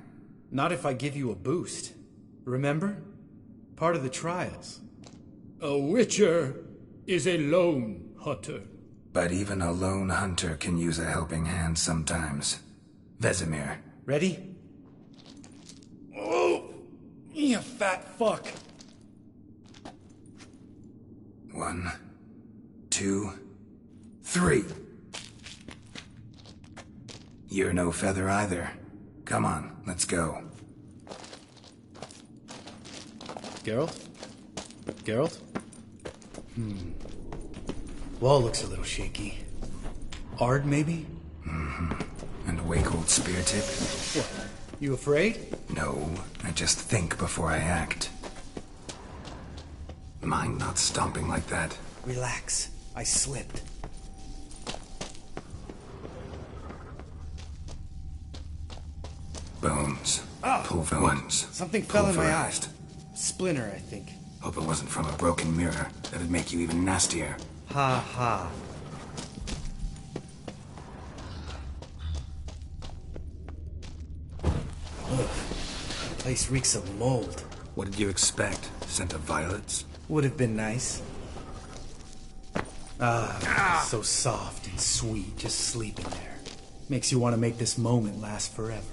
Not if I give you a boost. Remember? Part of the trials.
A witcher is a lone hunter.
But even a lone hunter can use a helping hand sometimes. Vesemir.
Ready? Oh! You fat fuck!
1, 2, 3. You're no feather either. Come on, let's go.
Geralt? Geralt? Wall looks a little shaky. Ard, maybe?
And a wake-old spear tip?
What? You afraid?
No, I just think before I act. Mind not stomping like that.
Relax. I slipped.
Bones.
Oh,
Pulverized.
Something fell in my eye.
Pulverized.
Splinter, I think.
Hope it wasn't from a broken mirror. That'd make you even nastier.
Ha ha. Ugh. The place reeks of mold.
What did you expect? Scent of violets?
Would have been nice. So soft and sweet, just sleeping there. Makes you want to make this moment last forever.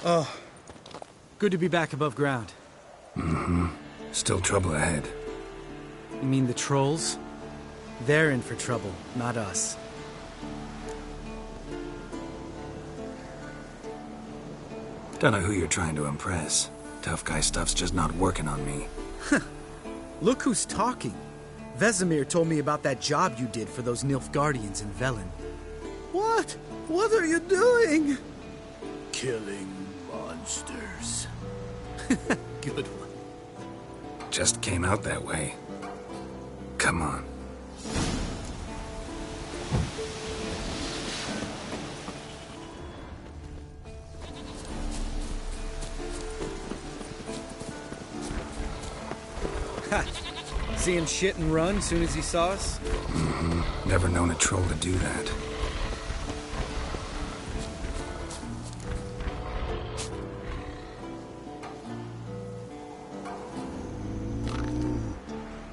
Oh, good to be back above ground.
Still trouble ahead.
You mean the trolls? They're in for trouble, not us.
Don't know who you're trying to impress. Tough guy stuff's just not working on me.
Look who's talking. Vesemir told me about that job you did for those Nilfgaardians in Velen. What? What are you doing?
Killing monsters.
Good one.
Just came out that way. Come on.
See him shit and run as soon as he saw us?
Never known a troll to do that.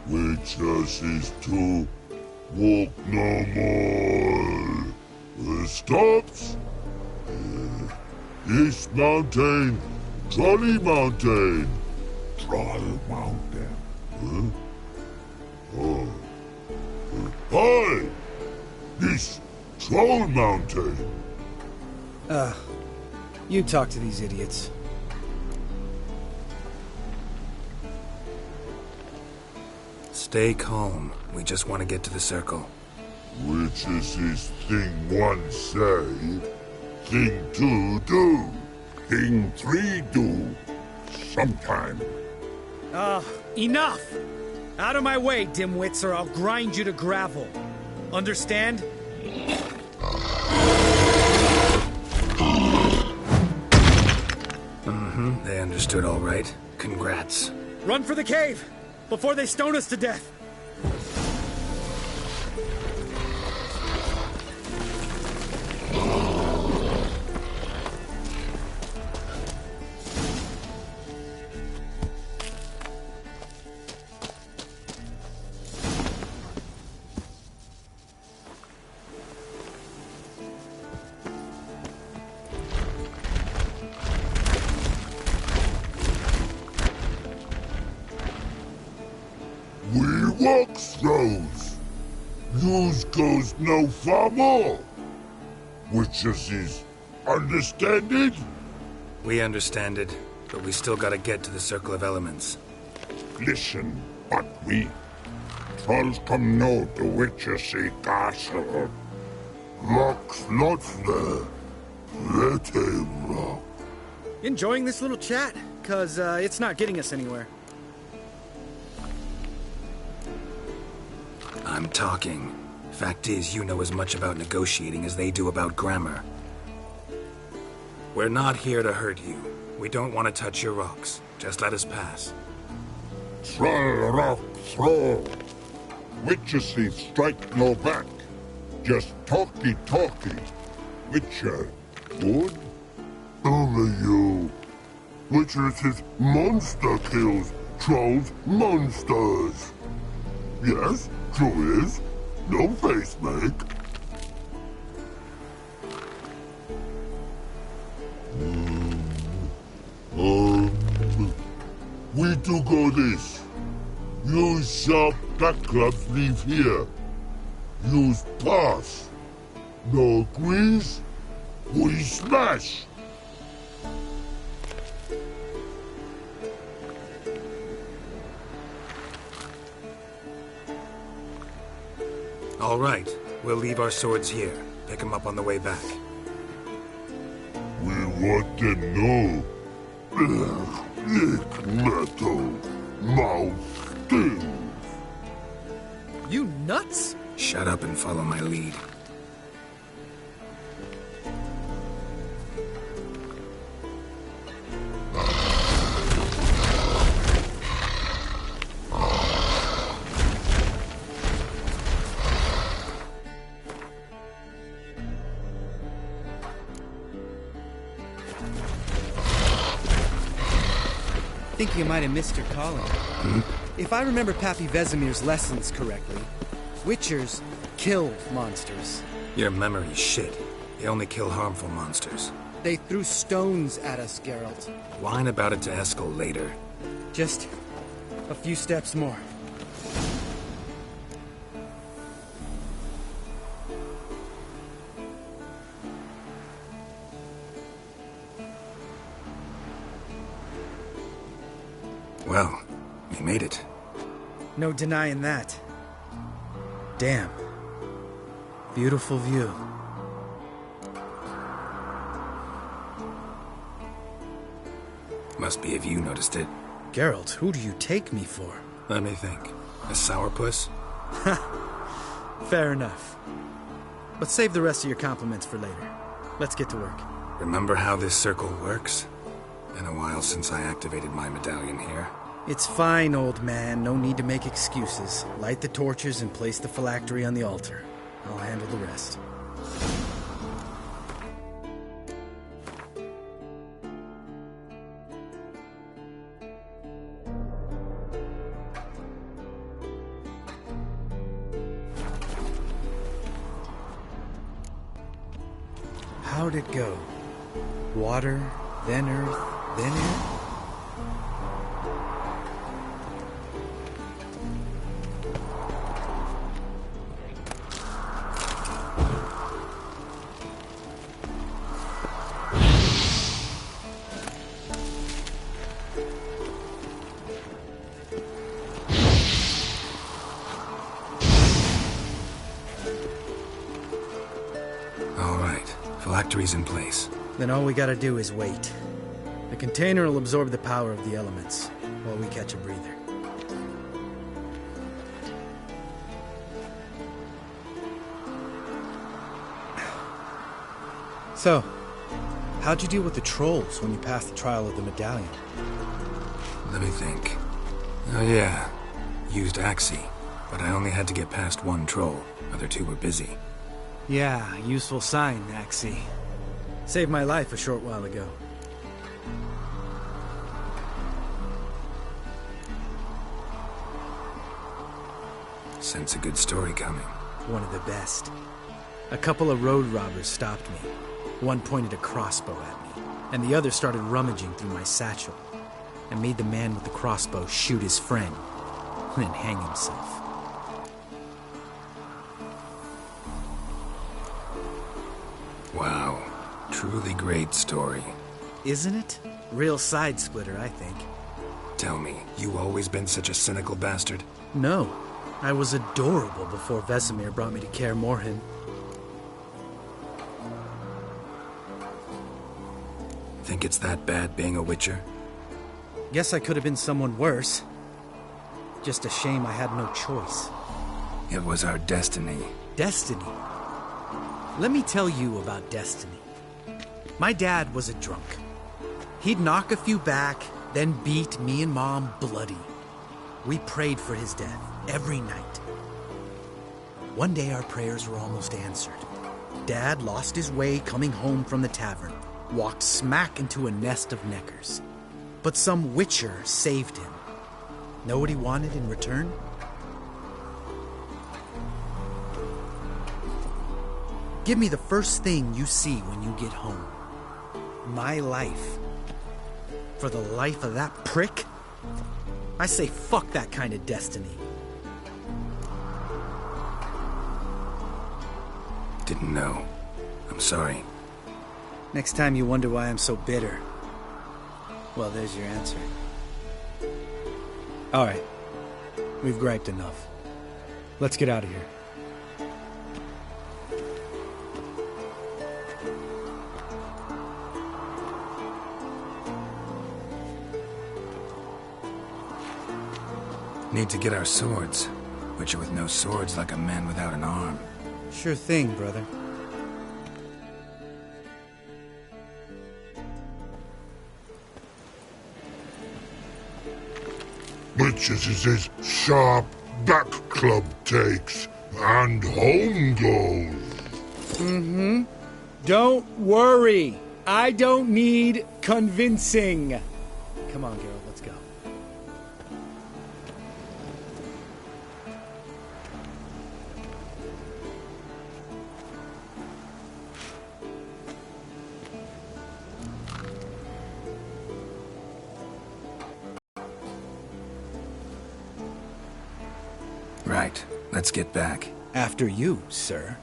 Witches is to walk no more. Stops. East Mountain, Trolley Mountain. Troll Mountain. Huh? Oh. Hi! This Troll Mountain.
You talk to these idiots.
Stay calm. We just want to get to the circle.
Which is this thing one say, thing two do, thing three do, sometime.
Enough! Out of my way, dimwits, or I'll grind you to gravel. Understand?
They understood all right. Congrats.
Run for the cave! Before they stone us to death!
Walks those. News goes no far more. Witches is understand it?
We understand it, but we still gotta get to the Circle of Elements.
Listen, but we. Trolls come no to Witches castle. Rocks not there. Let him rock.
Enjoying this little chat? 'Cause it's not getting us anywhere.
I'm talking. Fact is, you know as much about negotiating as they do about grammar. We're not here to hurt you. We don't want to touch your rocks. Just let us pass.
Throw rock, throw. Witcher say strike no back. Just talky. Witcher, good? Only you. Witcher says monster kills. Trolls, monsters. Yes, true is. No face make. We do go this. Use sharp back clubs leave here. Use pass. No agrees? We smash.
All right. We'll leave our swords here. Pick them up on the way back.
We want them know. Lick metal. Mouth stings.
You nuts?
Shut up and follow my lead.
I think you might have missed your calling. If I remember Pappy Vesemir's lessons correctly, Witchers kill monsters.
Your memory's shit. They only kill harmful monsters.
They threw stones at us, Geralt.
Whine about it to Eskel later.
Just a few steps more.
Well, we made it.
No denying that. Damn. Beautiful view.
Must be if you noticed it.
Geralt, who do you take me for?
Let me think. A sourpuss?
Fair enough. But save the rest of your compliments for later. Let's get to work.
Remember how this circle works? Been a while since I activated my medallion here.
It's fine, old man. No need to make excuses. Light the torches and place the phylactery on the altar. I'll handle the rest. How'd it go? Water, then earth, then air?
Phylactery's in place.
Then all we gotta do is wait. The container will absorb the power of the elements, while we catch a breather. So, how'd you deal with the trolls when you passed the trial of the medallion?
Let me think. Oh yeah, used Axii, but I only had to get past one troll. Other two were busy.
Yeah, useful sign, Axii. Saved my life a short while ago.
Sense a good story coming.
One of the best. A couple of road robbers stopped me. One pointed a crossbow at me, and the other started rummaging through my satchel. I made the man with the crossbow shoot his friend, and then hang himself.
Wow. Truly great story.
Isn't it? Real side-splitter, I think.
Tell me, you always been such a cynical bastard?
No. I was adorable before Vesemir brought me to Kaer Morhen.
think it's that bad being a Witcher?
Guess I could have been someone worse. Just a shame I had no choice.
It was our destiny.
Destiny? Let me tell you about destiny. My dad was a drunk. He'd knock a few back, then beat me and Mom bloody. We prayed for his death every night. One day our prayers were almost answered. Dad lost his way coming home from the tavern, walked smack into a nest of neckers. But some Witcher saved him. Know what he wanted in return? Give me the first thing you see when you get home. My life. For the life of that prick? I say fuck that kind of destiny.
Didn't know. I'm sorry.
Next time you wonder why I'm so bitter, well, there's your answer. All right. We've griped enough. Let's get out of here.
Need to get our swords. Witcher with no swords like a man without an arm.
Sure thing, brother.
Witches is his sharp back club takes, and home goes.
Mm-hmm. Don't worry. I don't need convincing.
Come on, Geralt, let's go.
Right. Let's get back.
After you, sir.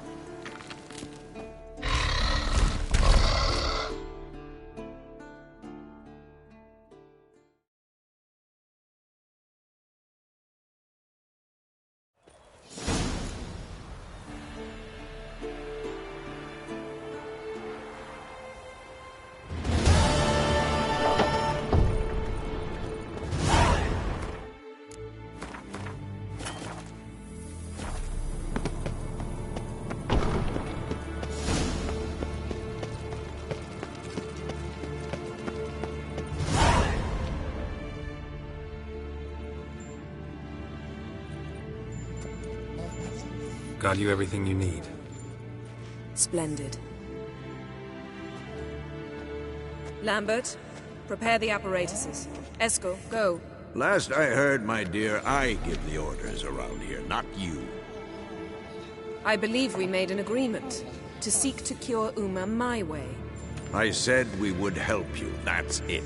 Got you everything you need.
Splendid. Lambert, prepare the apparatuses. Eskel, go.
Last I heard, my dear, I give the orders around here, not you.
I believe we made an agreement to seek to cure Uma my way.
I said we would help you, that's it.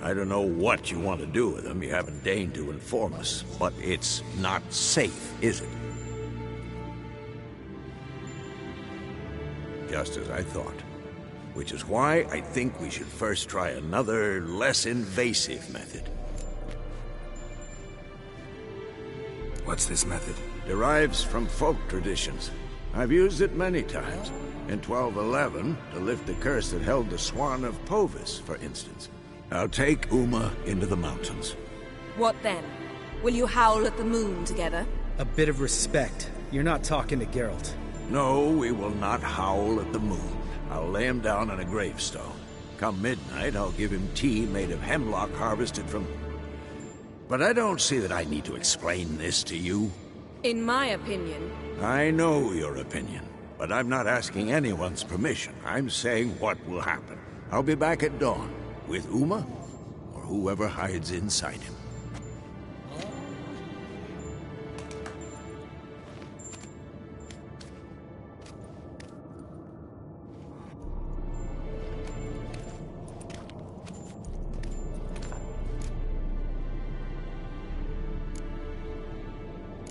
I don't know what you want to do with them, you haven't deigned to inform us, but it's not safe, is it? Just as I thought. Which is why I think we should first try another, less invasive method.
What's this method?
Derives from folk traditions. I've used it many times. In 1211, to lift the curse that held the Swan of Povis, for instance. I'll take Uma into the mountains.
What then? Will you howl at the moon together?
A bit of respect. You're not talking to Geralt.
No, we will not howl at the moon. I'll lay him down on a gravestone. Come midnight, I'll give him tea made of hemlock harvested from... But I don't see that I need to explain this to you.
In my opinion...
I know your opinion, but I'm not asking anyone's permission. I'm saying what will happen. I'll be back at dawn, with Uma, or whoever hides inside him.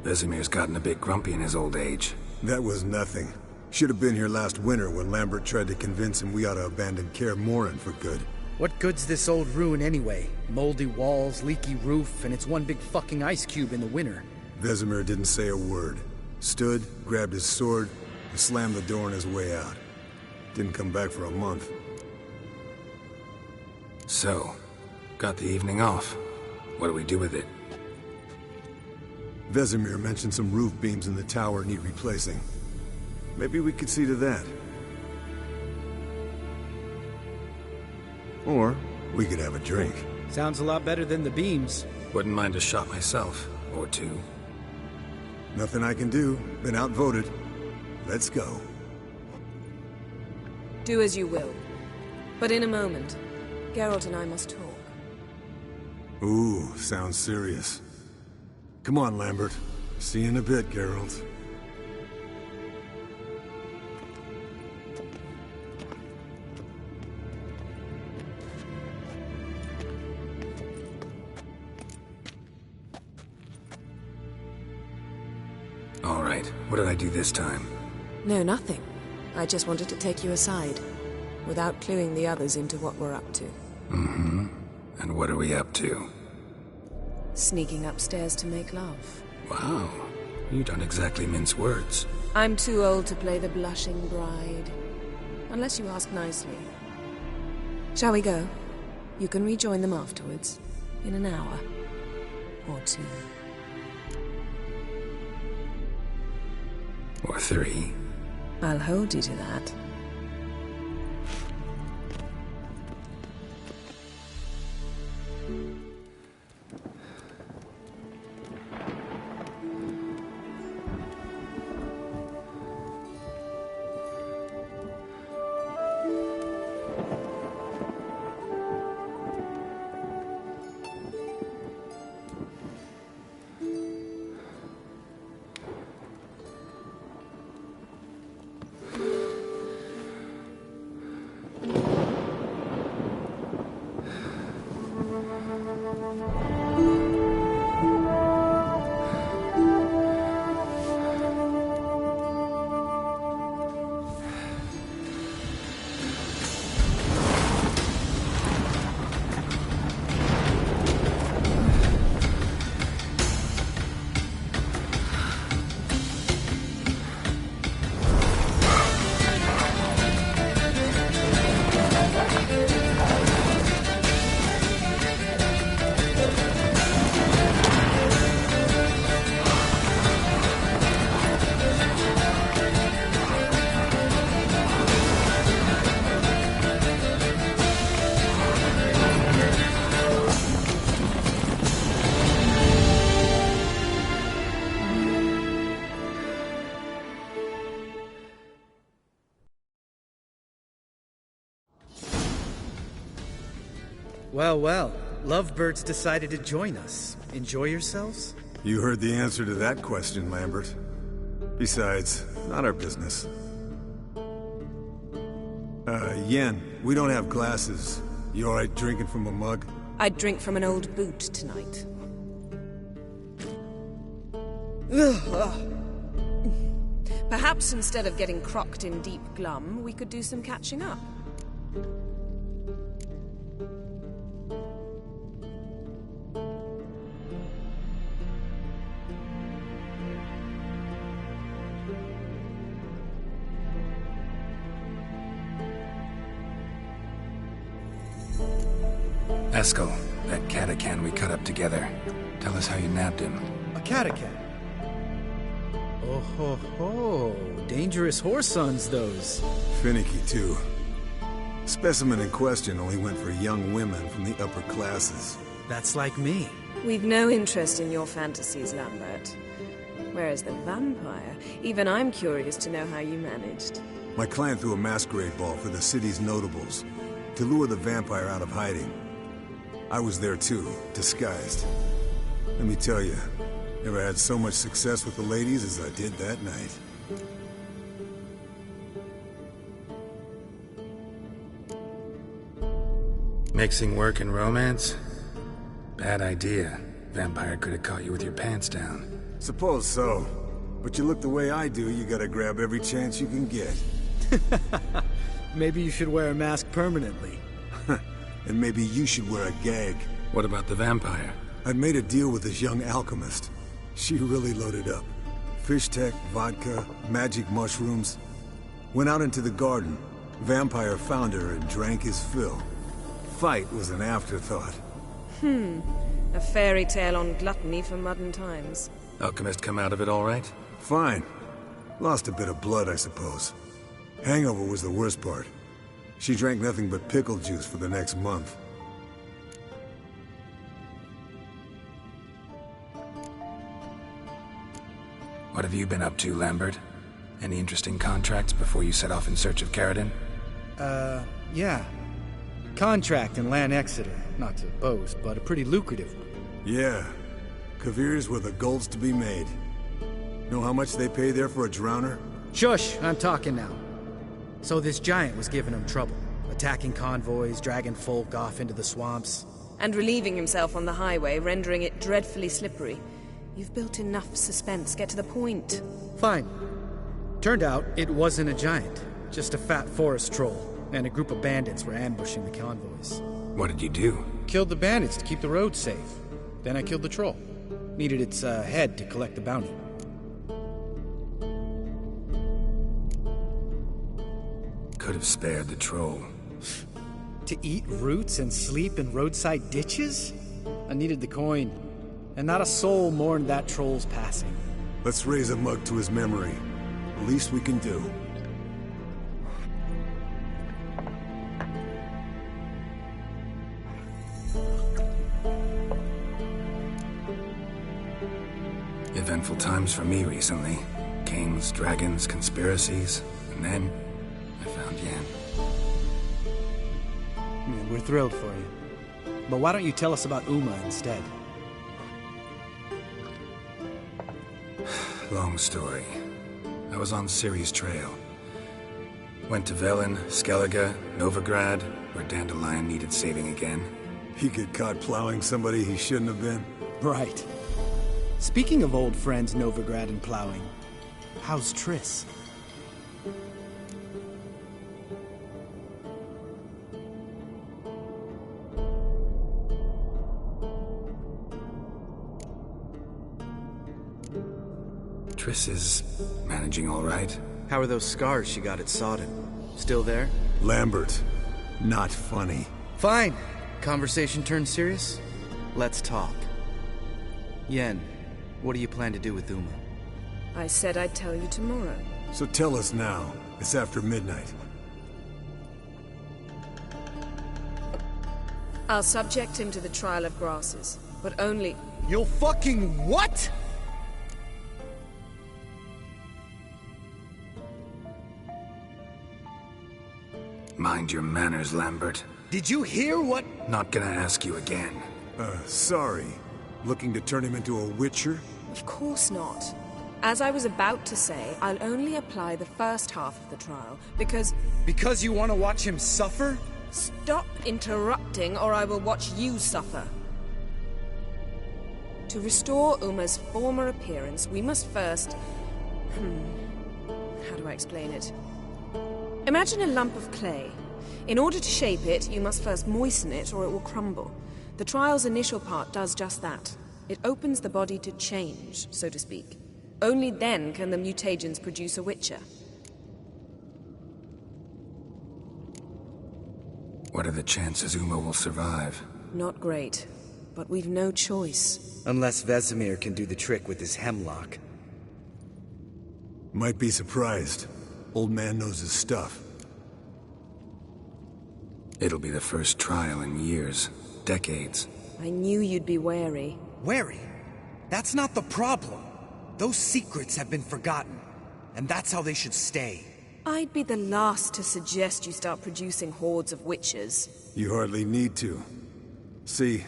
Vesemir's gotten a bit grumpy in his old age.
That was nothing. Should have been here last winter when Lambert tried to convince him we ought to abandon Kaer Morhen for good.
What good's this old ruin anyway? Moldy walls, leaky roof, and it's one big fucking ice cube in the winter.
Vesemir didn't say a word. Stood, grabbed his sword, and slammed the door on his way out. Didn't come back for a month.
So, got the evening off. What do we do with it?
Vesemir mentioned some roof beams in the tower need replacing. Maybe we could see to that. Or we could have a drink.
Sounds a lot better than the beams.
Wouldn't mind a shot myself, or two.
Nothing I can do. Been outvoted. Let's go.
Do as you will. But in a moment, Geralt and I must talk.
Ooh, sounds serious. Come on, Lambert. See you in a bit, Geralt.
All right, what did I do this time?
No, nothing. I just wanted to take you aside, without cluing the others into what we're up to.
Mm-hmm. And what are we up to?
Sneaking upstairs to make love.
Wow. You don't exactly mince words.
I'm too old to play the blushing bride. Unless you ask nicely. Shall we go? You can rejoin them afterwards. In an hour. Or two.
Or three.
I'll hold you to that.
Well, well. Lovebirds decided to join us. Enjoy yourselves?
You heard the answer to that question, Lambert. Besides, not our business. Yen, we don't have glasses. You alright drinking from a mug?
I'd drink from an old boot tonight. Perhaps instead of getting crocked in deep glum, we could do some catching up.
Eskel, that Catacan we cut up together. Tell us how you nabbed him.
A Catacan? Oh ho ho. Dangerous horse sons, those.
Finicky, too. Specimen in question only went for young women from the upper classes.
That's like me.
We've no interest in your fantasies, Lambert. Whereas the vampire, even I'm curious to know how you managed.
My client threw a masquerade ball for the city's notables to lure the vampire out of hiding. I was there too, disguised. Let me tell you, never had so much success with the ladies as I did that night.
Mixing work and romance? Bad idea. Vampire could have caught you with your pants down.
Suppose so. But you look the way I do, you gotta grab every chance you can get.
Maybe you should wear a mask permanently.
And maybe you should wear a gag.
What about the vampire?
I'd made a deal with this young alchemist. She really loaded up. Fish tech, vodka, magic mushrooms. Went out into the garden. Vampire found her and drank his fill. fight was an afterthought.
A fairy tale on gluttony for modern times.
Alchemist come out of it all right?
Fine. Lost a bit of blood, I suppose. Hangover was the worst part. She drank nothing but pickle juice for the next month.
What have you been up to, Lambert? Any interesting contracts before you set off in search of Caridin?
Yeah. Contract in Lan Exeter. Not to boast, but a pretty lucrative one.
Yeah. Kavir's were the golds to be made. Know how much they pay there for a drowner?
Shush, I'm talking now. So this giant was giving him trouble. Attacking convoys, dragging folk off into the swamps.
And relieving himself on the highway, rendering it dreadfully slippery. You've built enough suspense. Get to the point.
Fine. Turned out it wasn't a giant. Just a fat forest troll. And a group of bandits were ambushing the convoys.
What did you do?
Killed the bandits to keep the road safe. Then I killed the troll. Needed its head to collect the bounty.
Could have spared the troll.
To eat roots and sleep in roadside ditches? I needed the coin. And not a soul mourned that troll's passing.
Let's raise a mug to his memory. The least we can do.
Eventful times for me recently. Kings, dragons, conspiracies, and then I found Yen.
Yeah, we're thrilled for you. But why don't you tell us about Uma instead?
Long story. I was on Ciri's trail. Went to Velen, Skellige, Novigrad, where Dandelion needed saving again.
He get caught plowing somebody he shouldn't have been?
Right. Speaking of old friends Novigrad and plowing, how's Triss?
Triss is managing all right.
How are those scars she got at Sodden? Still there?
Lambert, not funny.
Fine. Conversation turned serious? Let's talk. Yen, what do you plan to do with Uma?
I said I'd tell you tomorrow.
So tell us now. It's after midnight.
I'll subject him to the trial of grasses, but only...
You'll fucking what?!
Mind your manners, Lambert.
Did you hear what?
Not gonna ask you again.
Sorry. Looking to turn him into a witcher?
Of course not. As I was about to say, I'll only apply the first half of the trial, because...
Because you want to watch him suffer?
Stop interrupting, or I will watch you suffer. To restore Uma's former appearance, we must first... How do I explain it? Imagine a lump of clay. In order to shape it, you must first moisten it, or it will crumble. The trial's initial part does just that. It opens the body to change, so to speak. Only then can the mutagens produce a witcher.
What are the chances Uma will survive?
Not great, but we've no choice.
Unless Vesemir can do the trick with his hemlock.
Might be surprised. Old man knows his stuff.
It'll be the first trial in years. Decades.
I knew you'd be wary.
Wary? That's not the problem. Those secrets have been forgotten. And that's how they should stay.
I'd be the last to suggest you start producing hordes of witches.
You hardly need to. See,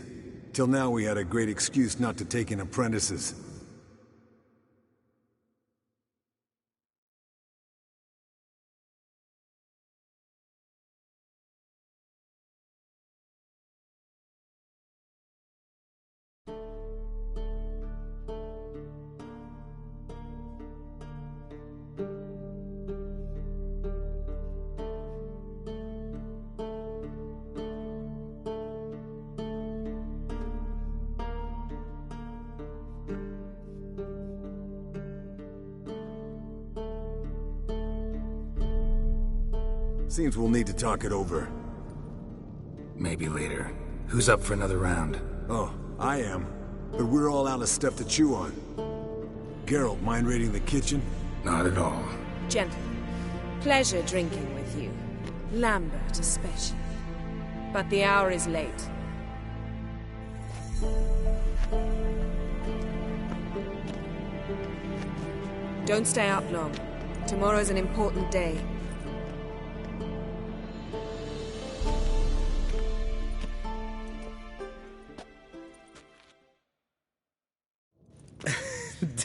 till now we had a great excuse not to take in apprentices. Seems we'll need to talk it over.
Maybe later. Who's up for another round?
Oh, I am. But we're all out of stuff to chew on. Geralt, mind raiding the kitchen?
Not at all.
Gentlemen, pleasure drinking with you. Lambert especially. But the hour is late. Don't stay up long. Tomorrow's an important day.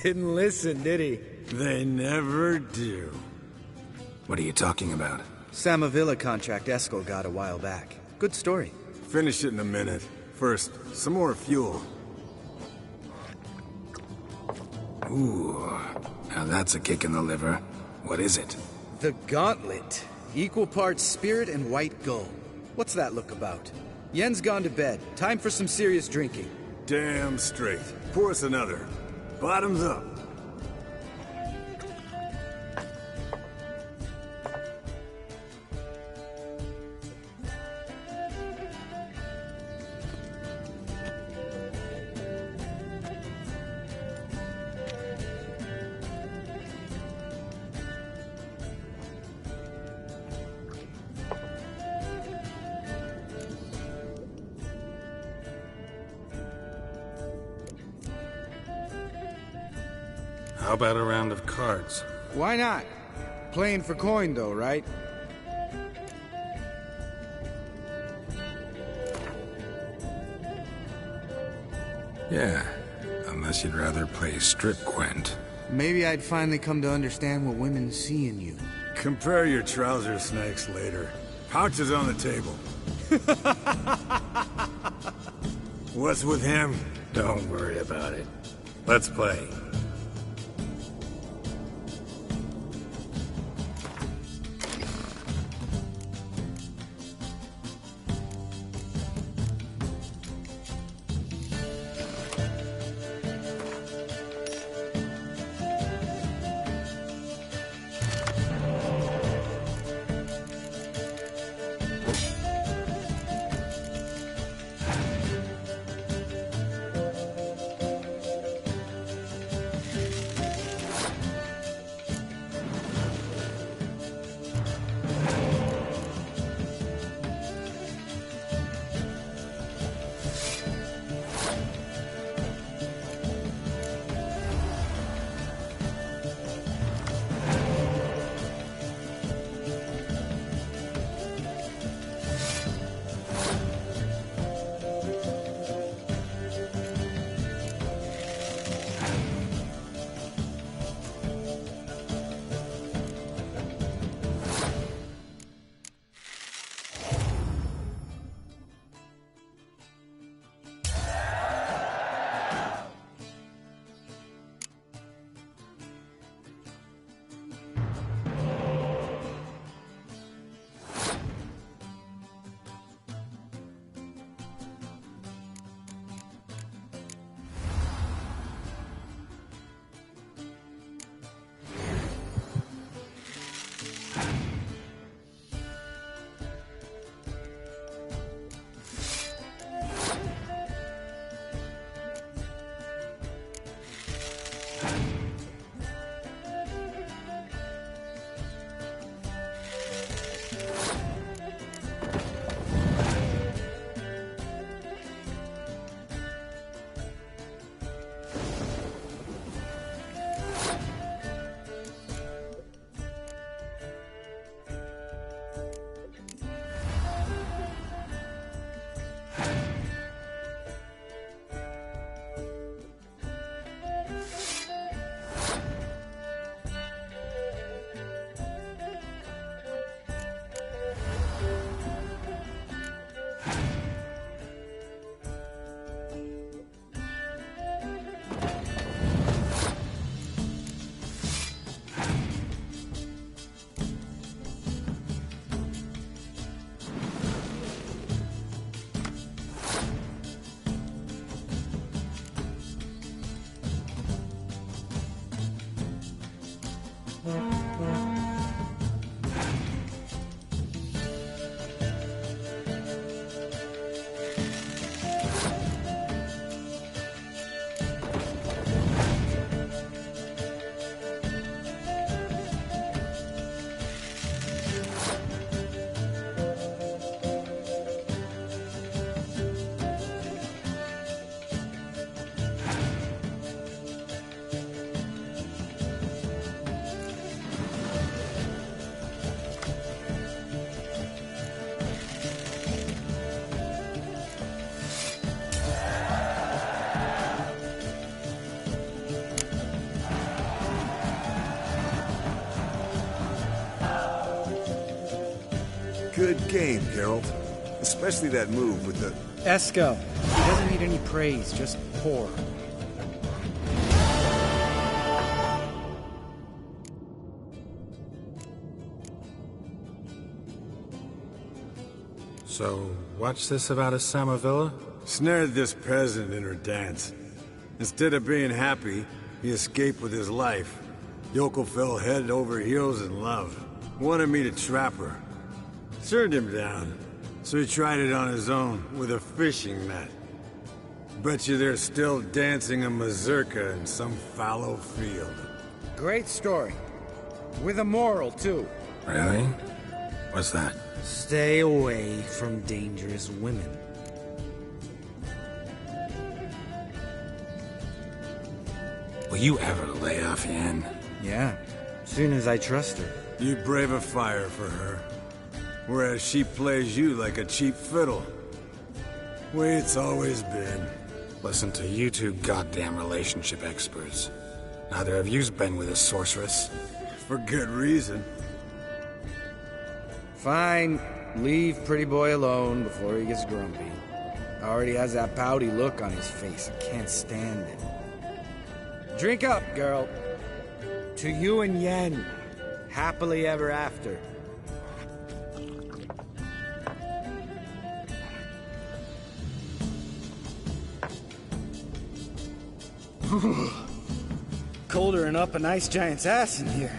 Didn't listen, did he?
They never do.
What are you talking about?
Samavilla contract Eskel got a while back. Good story.
Finish it in a minute. First, some more fuel.
Ooh, now that's a kick in the liver. What is it?
The Gauntlet. Equal parts spirit and white gold. What's that look about? Yen's gone to bed. Time for some serious drinking.
Damn straight. Pour us another. Bottoms up.
How about a round of cards?
Why not? Playing for coin, though, right?
Yeah, unless you'd rather play strip Gwent.
Maybe I'd finally come to understand what women see in you.
Compare your trouser snakes later. Pouch is on the table. What's with him?
Don't worry about it.
Let's play. good game, Geralt. Especially that move with the...
Eskel. He doesn't need any praise, just pour.
So, what's this about a Samavilla?
Snared this peasant in her dance. Instead of being happy, he escaped with his life. Yoko fell head over heels in love. Wanted me to trap her. Turned him down. So he tried it on his own, with a fishing net. Bet you they're still dancing a mazurka in some fallow field.
Great story. With a moral, too.
Really? What's that?
Stay away from dangerous women.
Will you ever lay off, Yen?
Yeah, soon as I trust her.
You brave a fire for her. Whereas she plays you like a cheap fiddle. Way it's always been.
Listen to you two goddamn relationship experts. Neither of you's been with a sorceress.
For good reason.
Fine. Leave pretty boy alone before he gets grumpy. Already has that pouty look on his face. I can't stand it. Drink up, girl. To you and Yen. Happily ever after. Colder than up a nice giant's ass in here.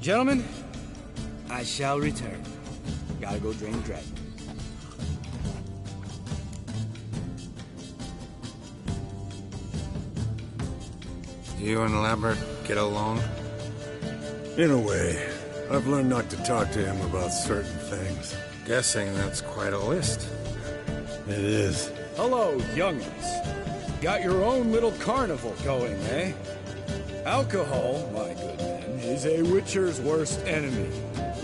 Gentlemen, I shall return. Gotta go drain the dragon.
You and Lambert get along?
In a way. I've learned not to talk to him about certain things.
Guessing that's quite a list.
It is.
Hello, youngins. Got your own little carnival going, eh? Alcohol, my good men, is a witcher's worst enemy.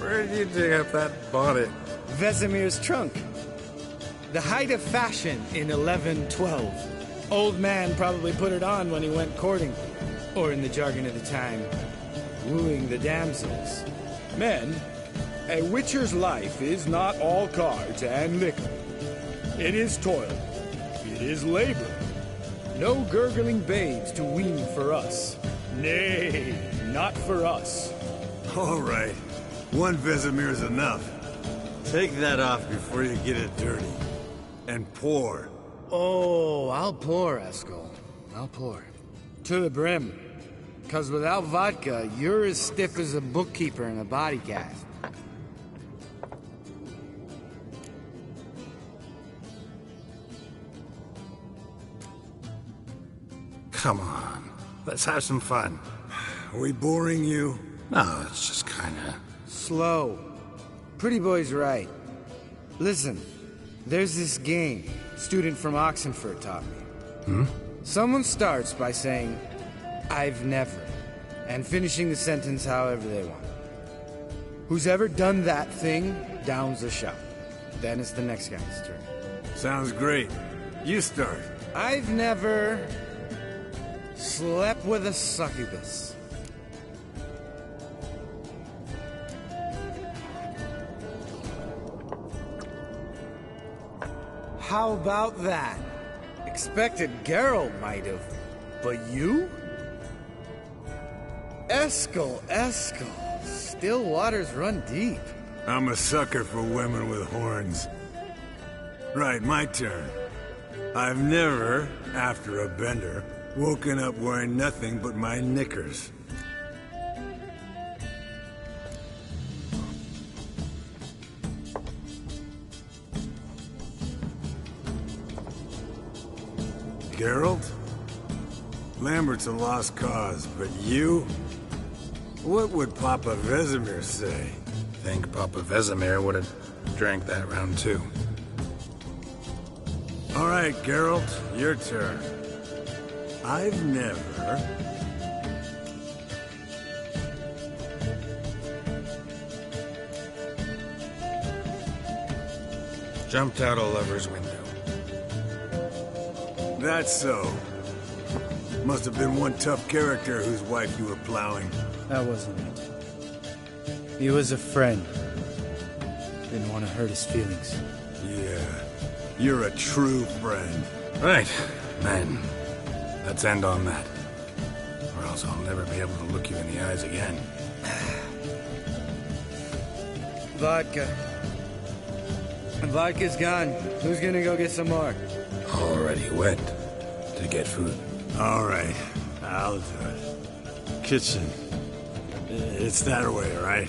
Where did you dig up that bonnet?
Vesemir's trunk. The height of fashion in 1112. Old man probably put it on when he went courting. Or in the jargon of the time, wooing the damsels.
Men, a witcher's life is not all cards and liquor. It is toil. It is labor. No gurgling babes to wean for us. Nay, not for us.
All right. One Vesemir's enough. Take that off before you get it dirty. And pour.
Oh, I'll pour, Eskel. I'll pour. To the brim. 'Cause without vodka, you're as stiff as a bookkeeper in a body cast.
Come on. Let's have some fun.
Are we boring you?
No, it's just kinda...
Slow. Pretty boy's right. Listen, there's this game student from Oxenford taught me. Someone starts by saying, I've never, and finishing the sentence however they want. Who's ever done that thing downs the shot. Then it's the next guy's turn.
Sounds great. You start.
I've never slept with a succubus. How about that? Expected Geralt might have, but you? Eskel. Still waters run deep.
I'm a sucker for women with horns. Right, my turn. I've never, after a bender, woken up wearing nothing but my knickers. Geralt? Lambert's a lost cause, but you? What would Papa Vesemir say?
Think Papa Vesemir would have drank that round too.
All right, Geralt, your turn. I've never...
Jumped out a lover's window.
That's so. Must have been one tough character whose wife you were plowing.
That wasn't it. He was a friend. Didn't want to hurt his feelings.
Yeah, you're a true friend.
Right, men. Let's end on that. Or else I'll never be able to look you in the eyes again.
Vodka. Vodka's gone. Who's gonna go get some more?
Already went to get food.
All right, I'll do it. Kitchen. It's that way, right?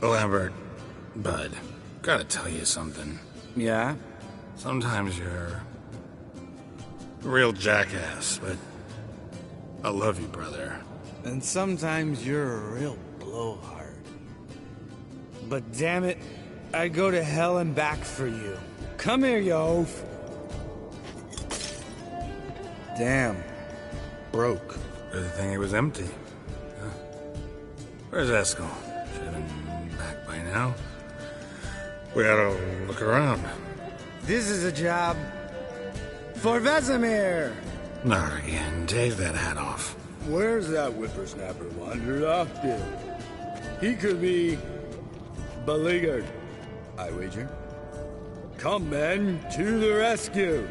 Lambert, bud, gotta tell you something.
Yeah?
Sometimes you're a real jackass, but I love you, brother.
And sometimes you're a real blowhard. But damn it, I'd go to hell and back for you. Come here, you oaf. Damn. Broke.
Good thing it was empty. Huh? Where's Eskel? Should have been back by now. We ought to look around.
This is a job for Vesemir.
Not again. Take that hat off.
Where's that whippersnapper wandered off to? He could be beleaguered, I wager. Come, men, to the rescue!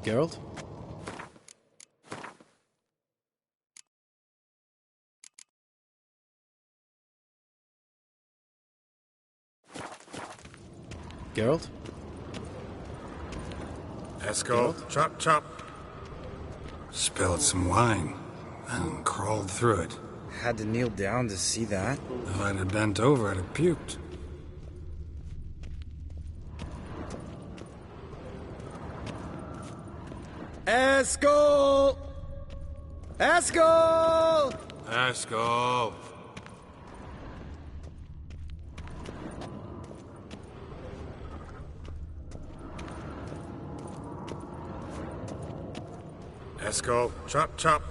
Geralt? Geralt?
Eskel, chop, chop. Spilled some wine and crawled through it.
Had to kneel down to see that.
If I'd have bent over, I'd have puked.
Eskel! Eskel!
Eskel! Eskel, chop, chop.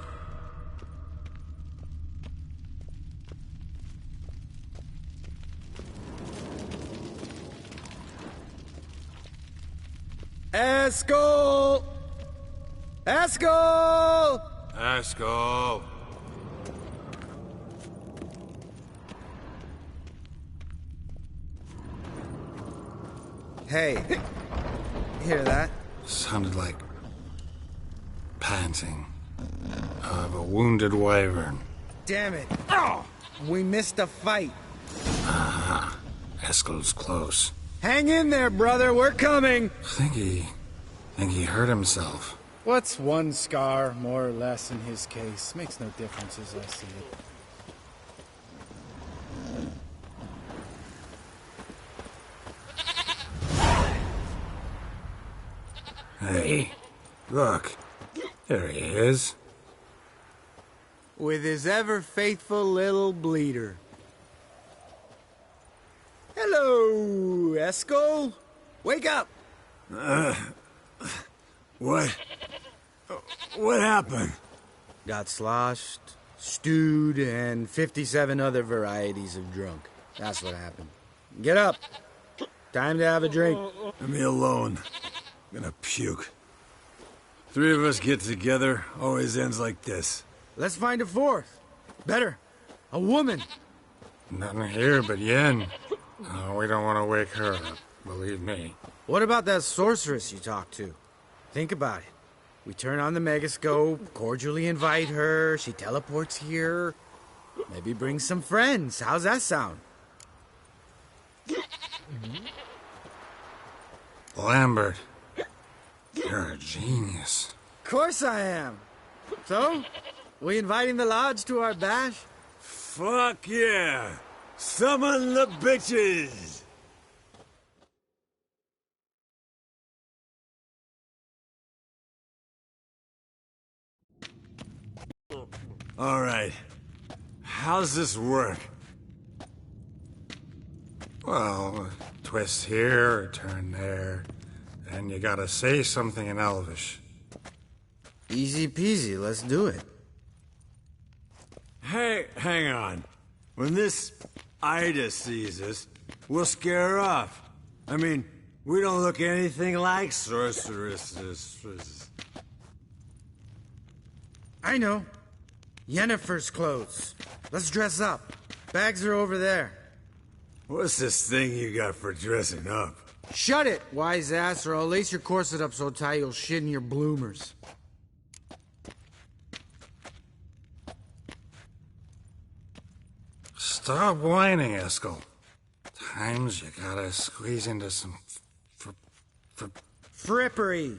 Eskel! Eskel!
Eskel!
Hey, hear that?
Sounded like panting of a wounded wyvern.
Damn it. Oh, we missed a fight.
Ah, Eskel's close.
Hang in there, brother. We're coming.
Think he hurt himself.
What's one scar, more or less, in his case? Makes no difference as I see
it. Hey, look. There he is.
With his ever-faithful little bleeder. Hello, Eskel. Wake up!
What happened?
Got sloshed, stewed, and 57 other varieties of drunk. That's what happened. Get up. Time to have a drink.
Leave me alone. I'm gonna puke. Three of us get together, always ends like this.
Let's find a fourth. Better. A woman.
Nothing here but Yen. Oh, we don't want to wake her up, believe me.
What about that sorceress you talked to? Think about it. We turn on the megascope, cordially invite her, she teleports here. Maybe bring some friends. How's that sound?
Lambert, you're a genius.
Of course I am. So, we inviting the lodge to our bash?
Fuck yeah! Summon the bitches! All right. How's this work?
Well, twist here, or turn there, and you gotta say something in Elvish.
Easy peasy, let's do it.
Hey, hang on. When this Ida sees us, we'll scare her off. I mean, we don't look anything like sorceresses.
I know. Yennefer's clothes. Let's dress up. Bags are over there.
What's this thing you got for dressing up?
Shut it, wise ass, or I'll lace your corset up so tight you'll shit in your bloomers.
Stop whining, Eskel. Times you gotta squeeze into some
frippery.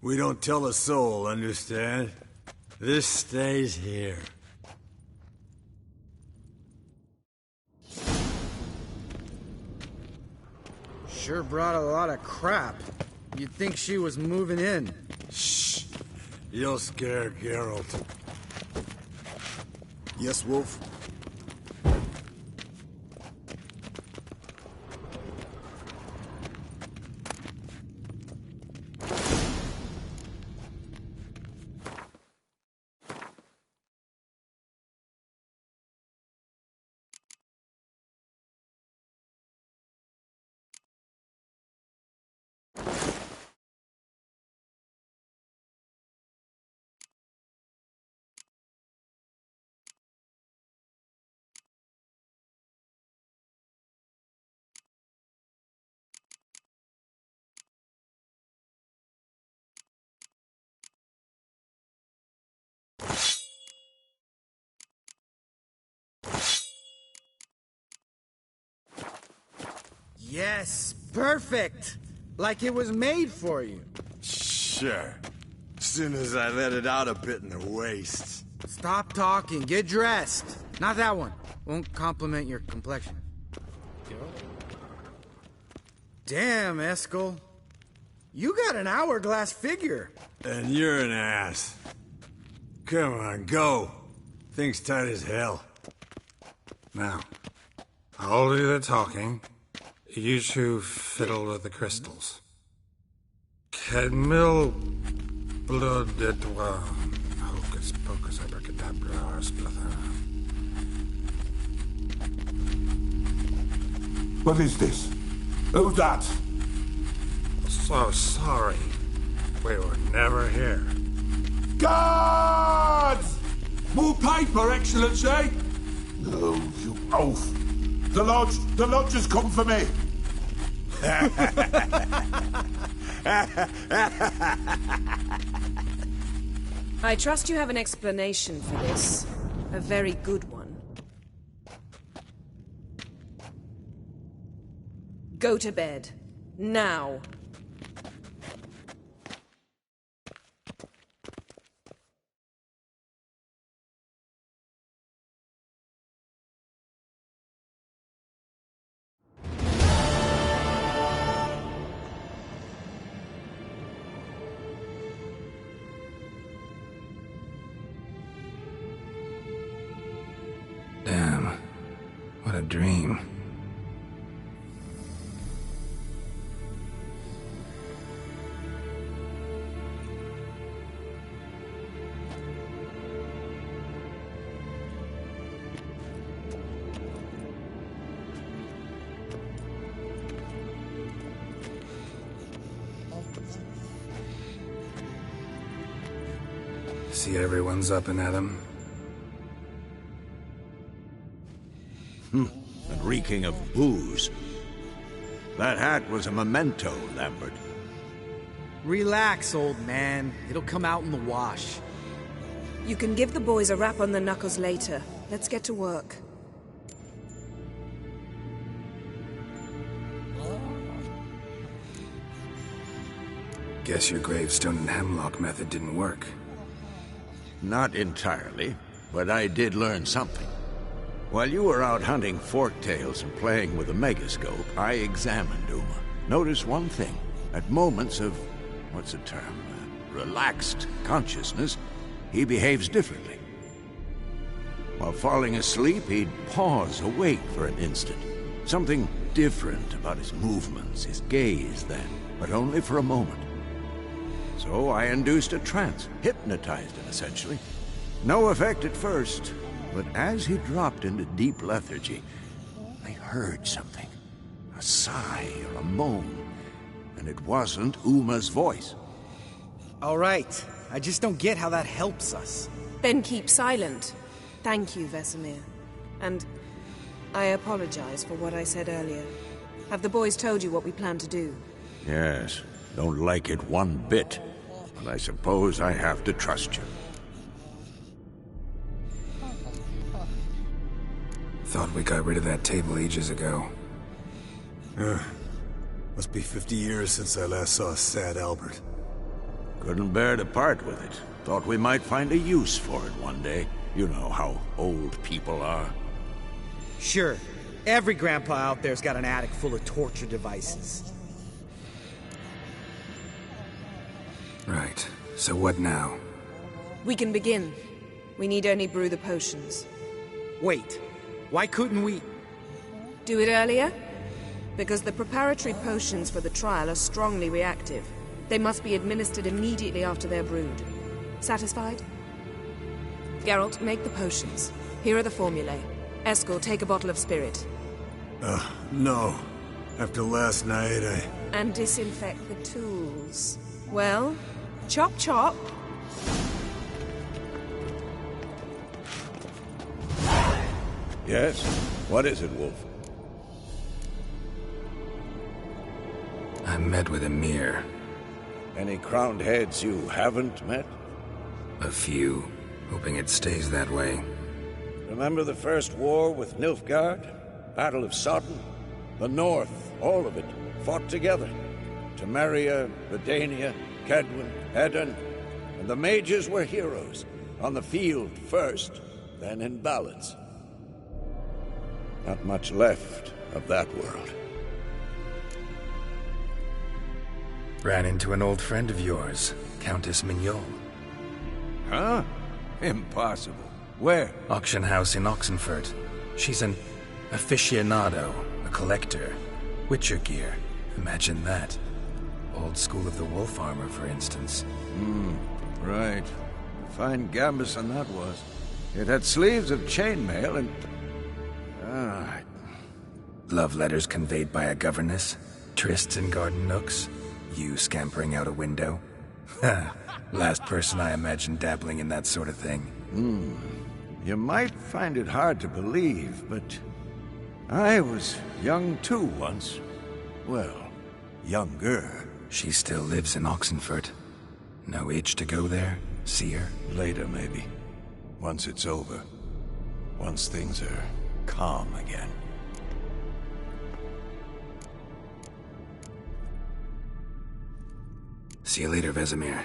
We don't tell a soul, understand? This stays here.
Sure brought a lot of crap. You'd think she was moving in.
Shh. You'll scare Geralt.
Yes, Wolf?
Yes, perfect! Like it was made for you.
Sure. As soon as I let it out a bit in the waist.
Stop talking, get dressed. Not that one. Won't compliment your complexion. Damn, Eskel. You got an hourglass figure.
And you're an ass. Come on, go. Thing's tight as hell.
Now, I'll do the talking. You two fiddle with the crystals. Cadmil blood de toi. Hocus pocus abracadabra splather.
What is this? Who's that?
So sorry. We were never here.
Guards! More paper, Excellency! No, you oaf. The lodge has come for me.
I trust you have an explanation for this. A very good one. Go to bed. Now.
Damn. What a dream. See everyone's up and at 'em.
And reeking of booze. That hat was a memento, Lambert.
Relax, old man. It'll come out in the wash.
You can give the boys a rap on the knuckles later. Let's get to work.
Guess your gravestone and hemlock method didn't work.
Not entirely, but I did learn something. While you were out hunting forktails and playing with a megascope, I examined Uma. Noticed one thing. At moments of, what's the term, relaxed consciousness, he behaves differently. While falling asleep, he'd pause, awake for an instant. Something different about his movements, his gaze then, but only for a moment. So I induced a trance, hypnotized him essentially. No effect at first, But as he dropped into deep lethargy, I heard something. A sigh or a moan. And it wasn't Uma's voice.
All right. I just don't get how that helps us.
Then keep silent. Thank you, Vesemir. And I apologize for what I said earlier. Have the boys told you what we plan to do?
Yes. Don't like it one bit. But I suppose I have to trust you.
Thought we got rid of that table ages ago.
Must be 50 years since I last saw sad Albert.
Couldn't bear to part with it. Thought we might find a use for it one day. You know how old people are.
Sure. Every grandpa out there's got an attic full of torture devices.
Right. So what now?
We can begin. We need only brew the potions.
Wait. Why couldn't we...
Do it earlier? Because the preparatory potions for the trial are strongly reactive. They must be administered immediately after they're brewed. Satisfied? Geralt, make the potions. Here are the formulae. Eskel, take a bottle of spirit.
No. After last night,
And disinfect the tools. Well, chop chop.
Yes? What is it, Wolf?
I met with Emhyr.
Any crowned heads you haven't met?
A few. Hoping it stays that way.
Remember the first war with Nilfgaard? Battle of Sodden? The North, all of it, fought together. Temeria, Redania, Kedwen, Edirn. And the mages were heroes. On the field first, then in balance. Not much left of that world.
Ran into an old friend of yours, Countess Mignol.
Huh? Impossible. Where?
Auction house in Oxenfurt. She's an aficionado, a collector. Witcher gear. Imagine that. Old school of the wolf armor, for instance.
Right. Fine gambeson that was. It had sleeves of chainmail and...
Love letters conveyed by a governess. Trysts in garden nooks. You scampering out a window. Last person I imagined dabbling in that sort of thing.
You might find it hard to believe, but... I was young too once. Well, younger.
She still lives in Oxenfurt. No itch to go there? See her?
Later, maybe. Once it's over. Once things are calm again.
See you later, Vesemir.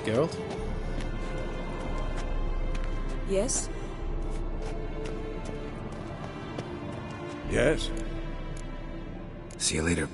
Geralt?
Yes?
Yes?
See you later.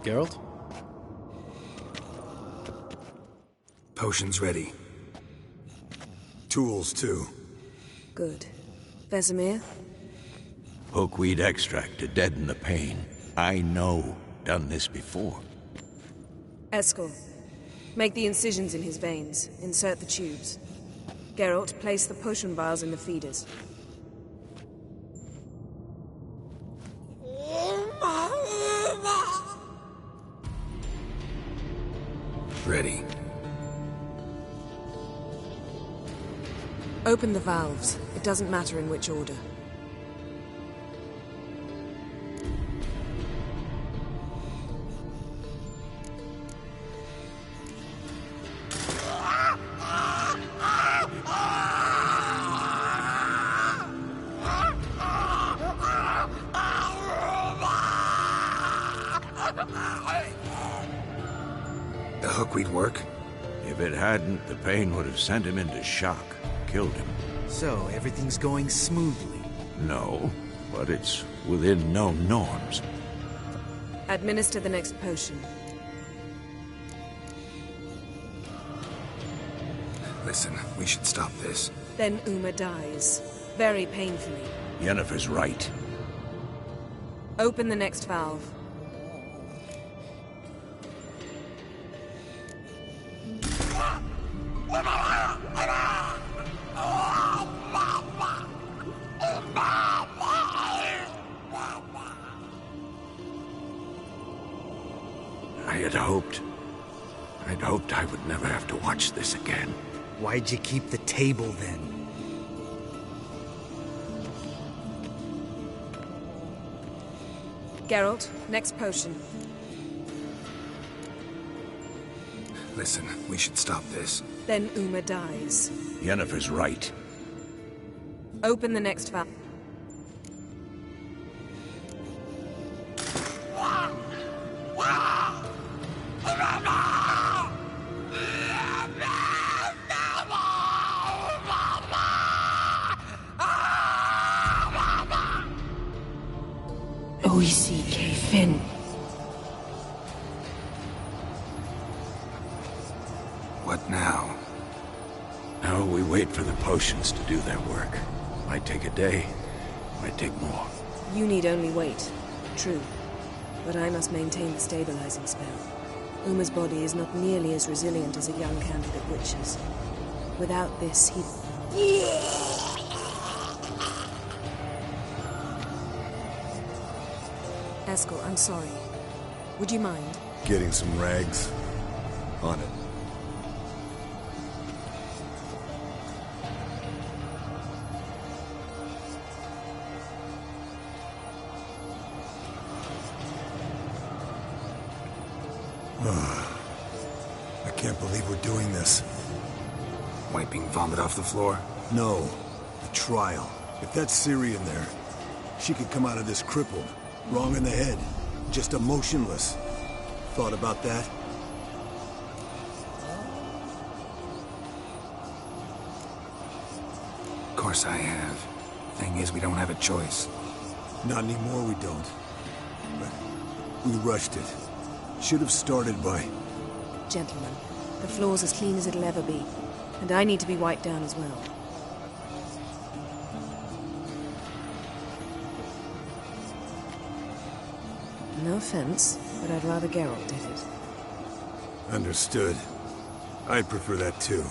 Geralt?
Potion's ready.
Tools, too.
Good. Vesemir?
Pokeweed extract to deaden the pain. I know. Done this before.
Eskel. Make the incisions in his veins. Insert the tubes. Geralt, place the potion vials in the feeders.
Ready.
Open the valves. It doesn't matter in which order.
The hookweed work?
If it hadn't, the pain would have sent him into shock. Killed him.
So, everything's going smoothly?
No, but it's within known norms.
Administer the next potion.
Listen, we should stop this.
Then Uma dies. Very painfully.
Yennefer's right.
Open the next valve.
I'd hoped I would never have to watch this again.
Why'd you keep the table then?
Geralt, next potion.
Listen, we should stop this.
Then Uma dies.
Yennefer's right.
Open the next valve.
Oisi Kefin.
What now?
Now we wait for the potions to do their work. Might take a day, might take more.
You need only wait. True. But I must maintain the stabilizing spell. Uma's body is not nearly as resilient as a young candidate witch's. Without this, he... Eskel, I'm sorry. Would you mind?
Getting some rags? On it. I can't believe we're doing this.
Wiping vomit off the floor?
No. The trial. If that's Ciri in there, she could come out of this crippled. Wrong in the head. Just emotionless. Thought about that?
Of course I have. Thing is, we don't have a choice.
Not anymore, we don't. But we rushed it. Should have started by...
Gentlemen, the floor's as clean as it'll ever be. And I need to be wiped down as well. No offense, but I'd rather Geralt did it.
Understood. I'd prefer that too.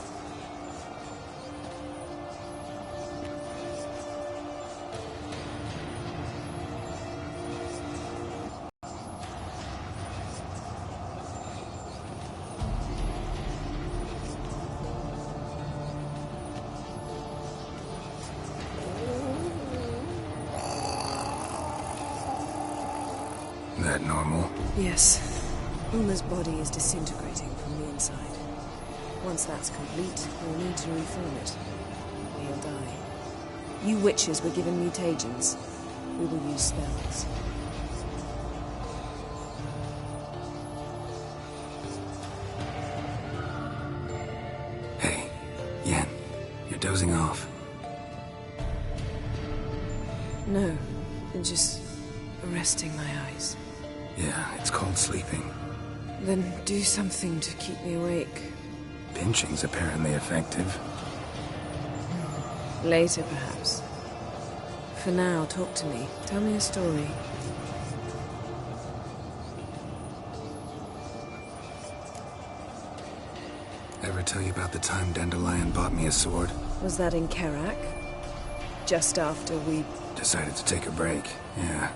That normal?
Yes. Uma's body is disintegrating from the inside. Once that's complete, we'll need to reform it. He'll die. You witches were given mutagens. We will use spells.
Hey, Yen, you're dozing off.
No, just resting my eyes.
Yeah, it's called sleeping.
Then do something to keep me awake.
Pinching's apparently effective.
Later, perhaps. For now, talk to me. Tell me a story.
Ever tell you about the time Dandelion bought me a sword?
Was that in Karak? Just after we...
Decided to take a break, yeah.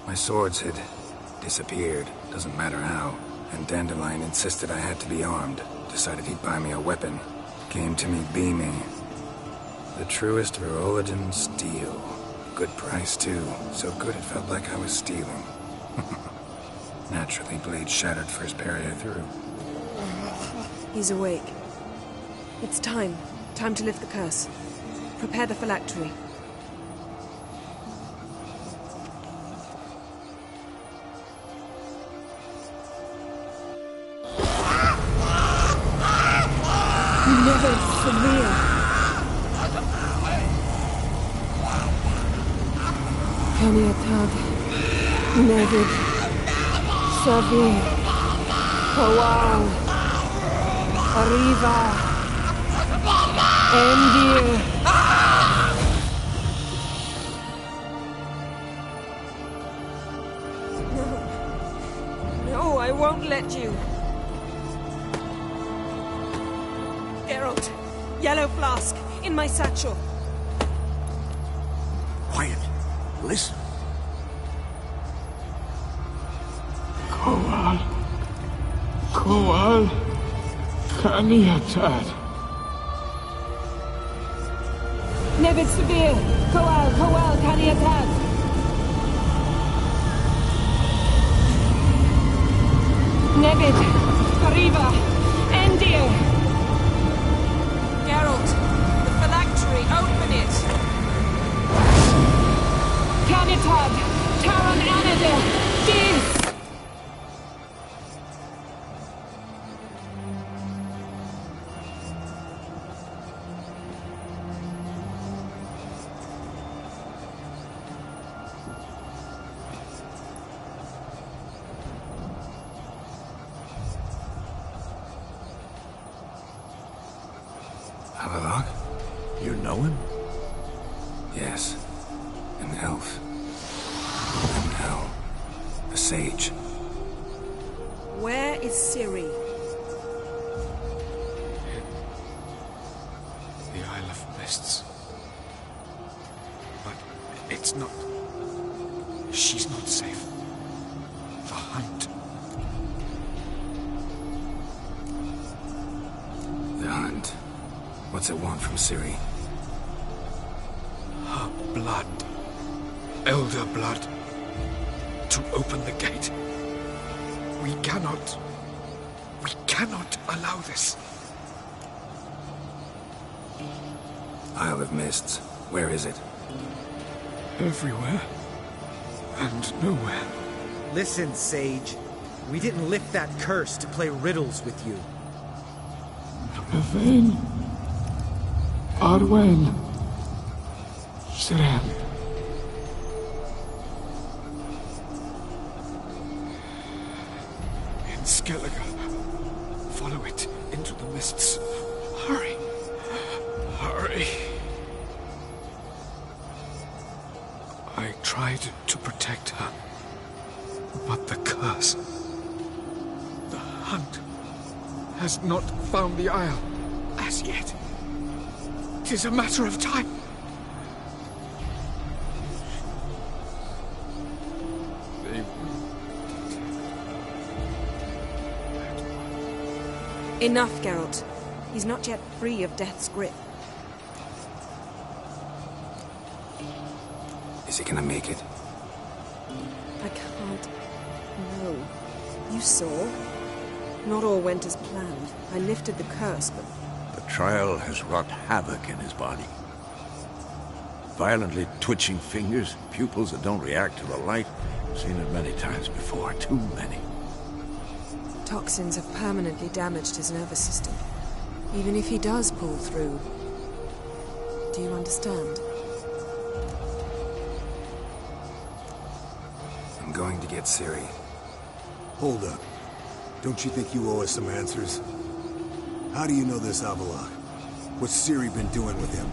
My swords had disappeared, doesn't matter how. And Dandelion insisted I had to be armed. Decided he'd buy me a weapon. Came to me beaming. The truest Veroligan steel. Good price, too. So good it felt like I was stealing. Naturally, blade shattered first parry I threw.
He's awake. It's time. Time to lift the curse. Prepare the phylactery.
Never severe. Kaniatad, Nevid, Savir, Kowal, Arriva, Endir.
No, I won't let you. Geralt, yellow flask, in my satchel.
Quiet. Listen.
Kowal, Kaniatad.
Nevid Severe, Kowal, Kaniatad. Nevid, Arriva, Endir.
Geralt, the phylactery, open it!
Canitad, Taron Anadil, Dis!
Avallac'h?
You know him?
Yes. An elf. And now, a sage.
Where is Ciri?
The Isle of Mists. But it's not... She's not safe. The hunt.
The hunt. What's it want from Ciri?
Her blood. Elder blood. To open the gate. We cannot allow this.
Isle of Mists. Where is it?
Everywhere. And nowhere.
Listen, Sage. We didn't lift that curse to play riddles with you.
Yvain. Arwen. Siren. In Skellige. Follow it into the mists. Hurry. Hurry. I tried to protect her. But the curse... The hunt has not found the Isle as yet. It is a matter of time. They will detect.
Enough, Geralt. He's not yet free of death's grip.
Is he gonna make it?
I can't... No. You saw? Not all went as planned. I lifted the curse, but...
The trial has wrought havoc in his body. Violently twitching fingers, pupils that don't react to the light. Seen it many times before, too many.
Toxins have permanently damaged his nervous system. Even if he does pull through. Do you understand?
I'm going to get Ciri.
Hold up. Don't you think you owe us some answers? How do you know this Avallac'h? What's Ciri been doing with him?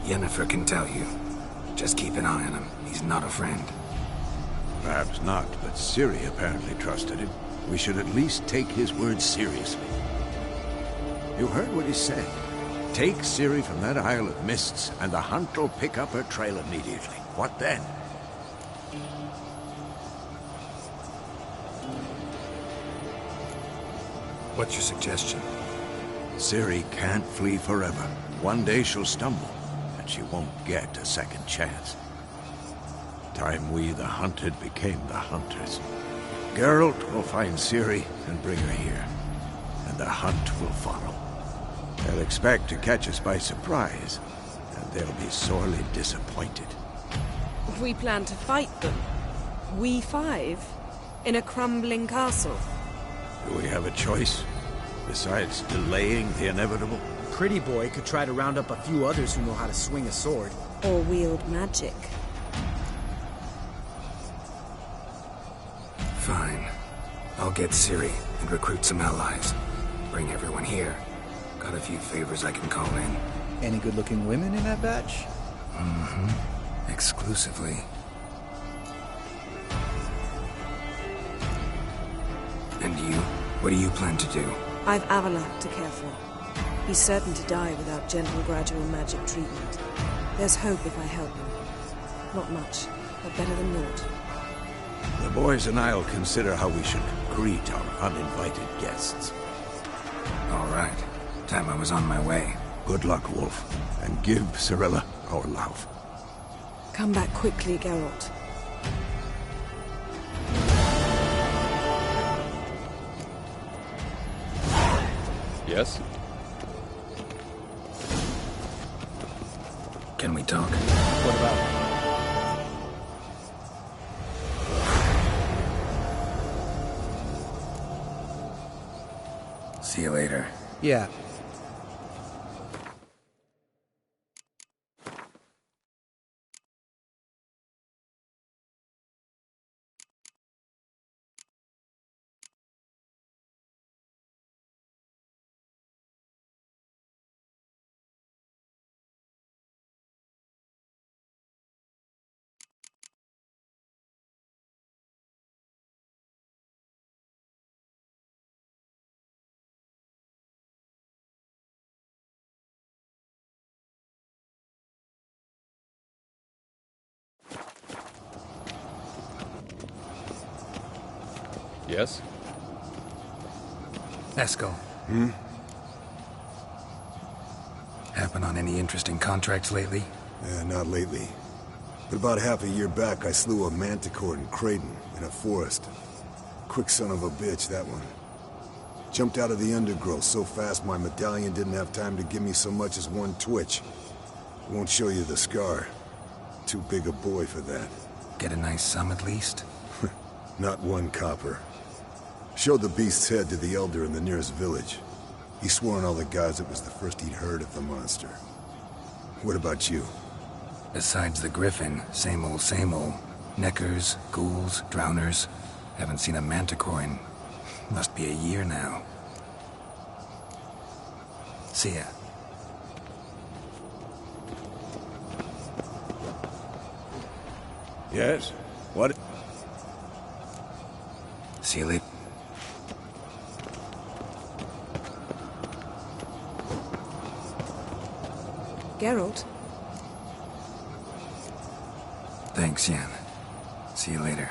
Yennefer can tell you. Just keep an eye on him. He's not a friend.
Perhaps not, but Ciri apparently trusted him. We should at least take his words seriously. You heard what he said. Take Ciri from that Isle of Mists, and the Hunt will pick up her trail immediately. What then?
What's your suggestion?
Ciri can't flee forever. One day she'll stumble, and she won't get a second chance. Time we, the hunted, became the hunters. Geralt will find Ciri and bring her here, and the hunt will follow. They'll expect to catch us by surprise, and they'll be sorely disappointed.
We plan to fight them. We five? In a crumbling castle?
Do we have a choice, besides delaying the inevitable?
Pretty Boy could try to round up a few others who know how to swing a sword.
Or wield magic.
Fine. I'll get Ciri and recruit some allies. Bring everyone here. Got a few favors I can call in.
Any good-looking women in that batch?
Mm-hmm. Exclusively. And you? What do you plan to do?
I've Avallac'h to care for. He's certain to die without gentle, gradual magic treatment. There's hope if I help him. Not much, but better than naught.
The boys and I'll consider how we should greet our uninvited guests.
All right. Time I was on my way.
Good luck, Wolf. And give Cirilla our love.
Come back quickly, Geralt.
Yes?
Can we talk?
What about?
See you later.
Yeah.
Yes?
Eskel. Happen on any interesting contracts lately?
Not lately. But about half a year back, I slew a manticore in Creighton, in a forest. Quick son of a bitch, that one. Jumped out of the undergrowth so fast my medallion didn't have time to give me so much as one twitch. Won't show you the scar. Too big a boy for that.
Get a nice sum at least?
Not one copper. Showed the beast's head to the Elder in the nearest village. He swore on all the gods it was the first he'd heard of the monster. What about you?
Besides the griffin, same old, same old. Neckers, ghouls, drowners. Haven't seen a manticore in... must be a year now. See ya.
Yes? What?
See you later.
Geralt?
Thanks, Yen. See you later.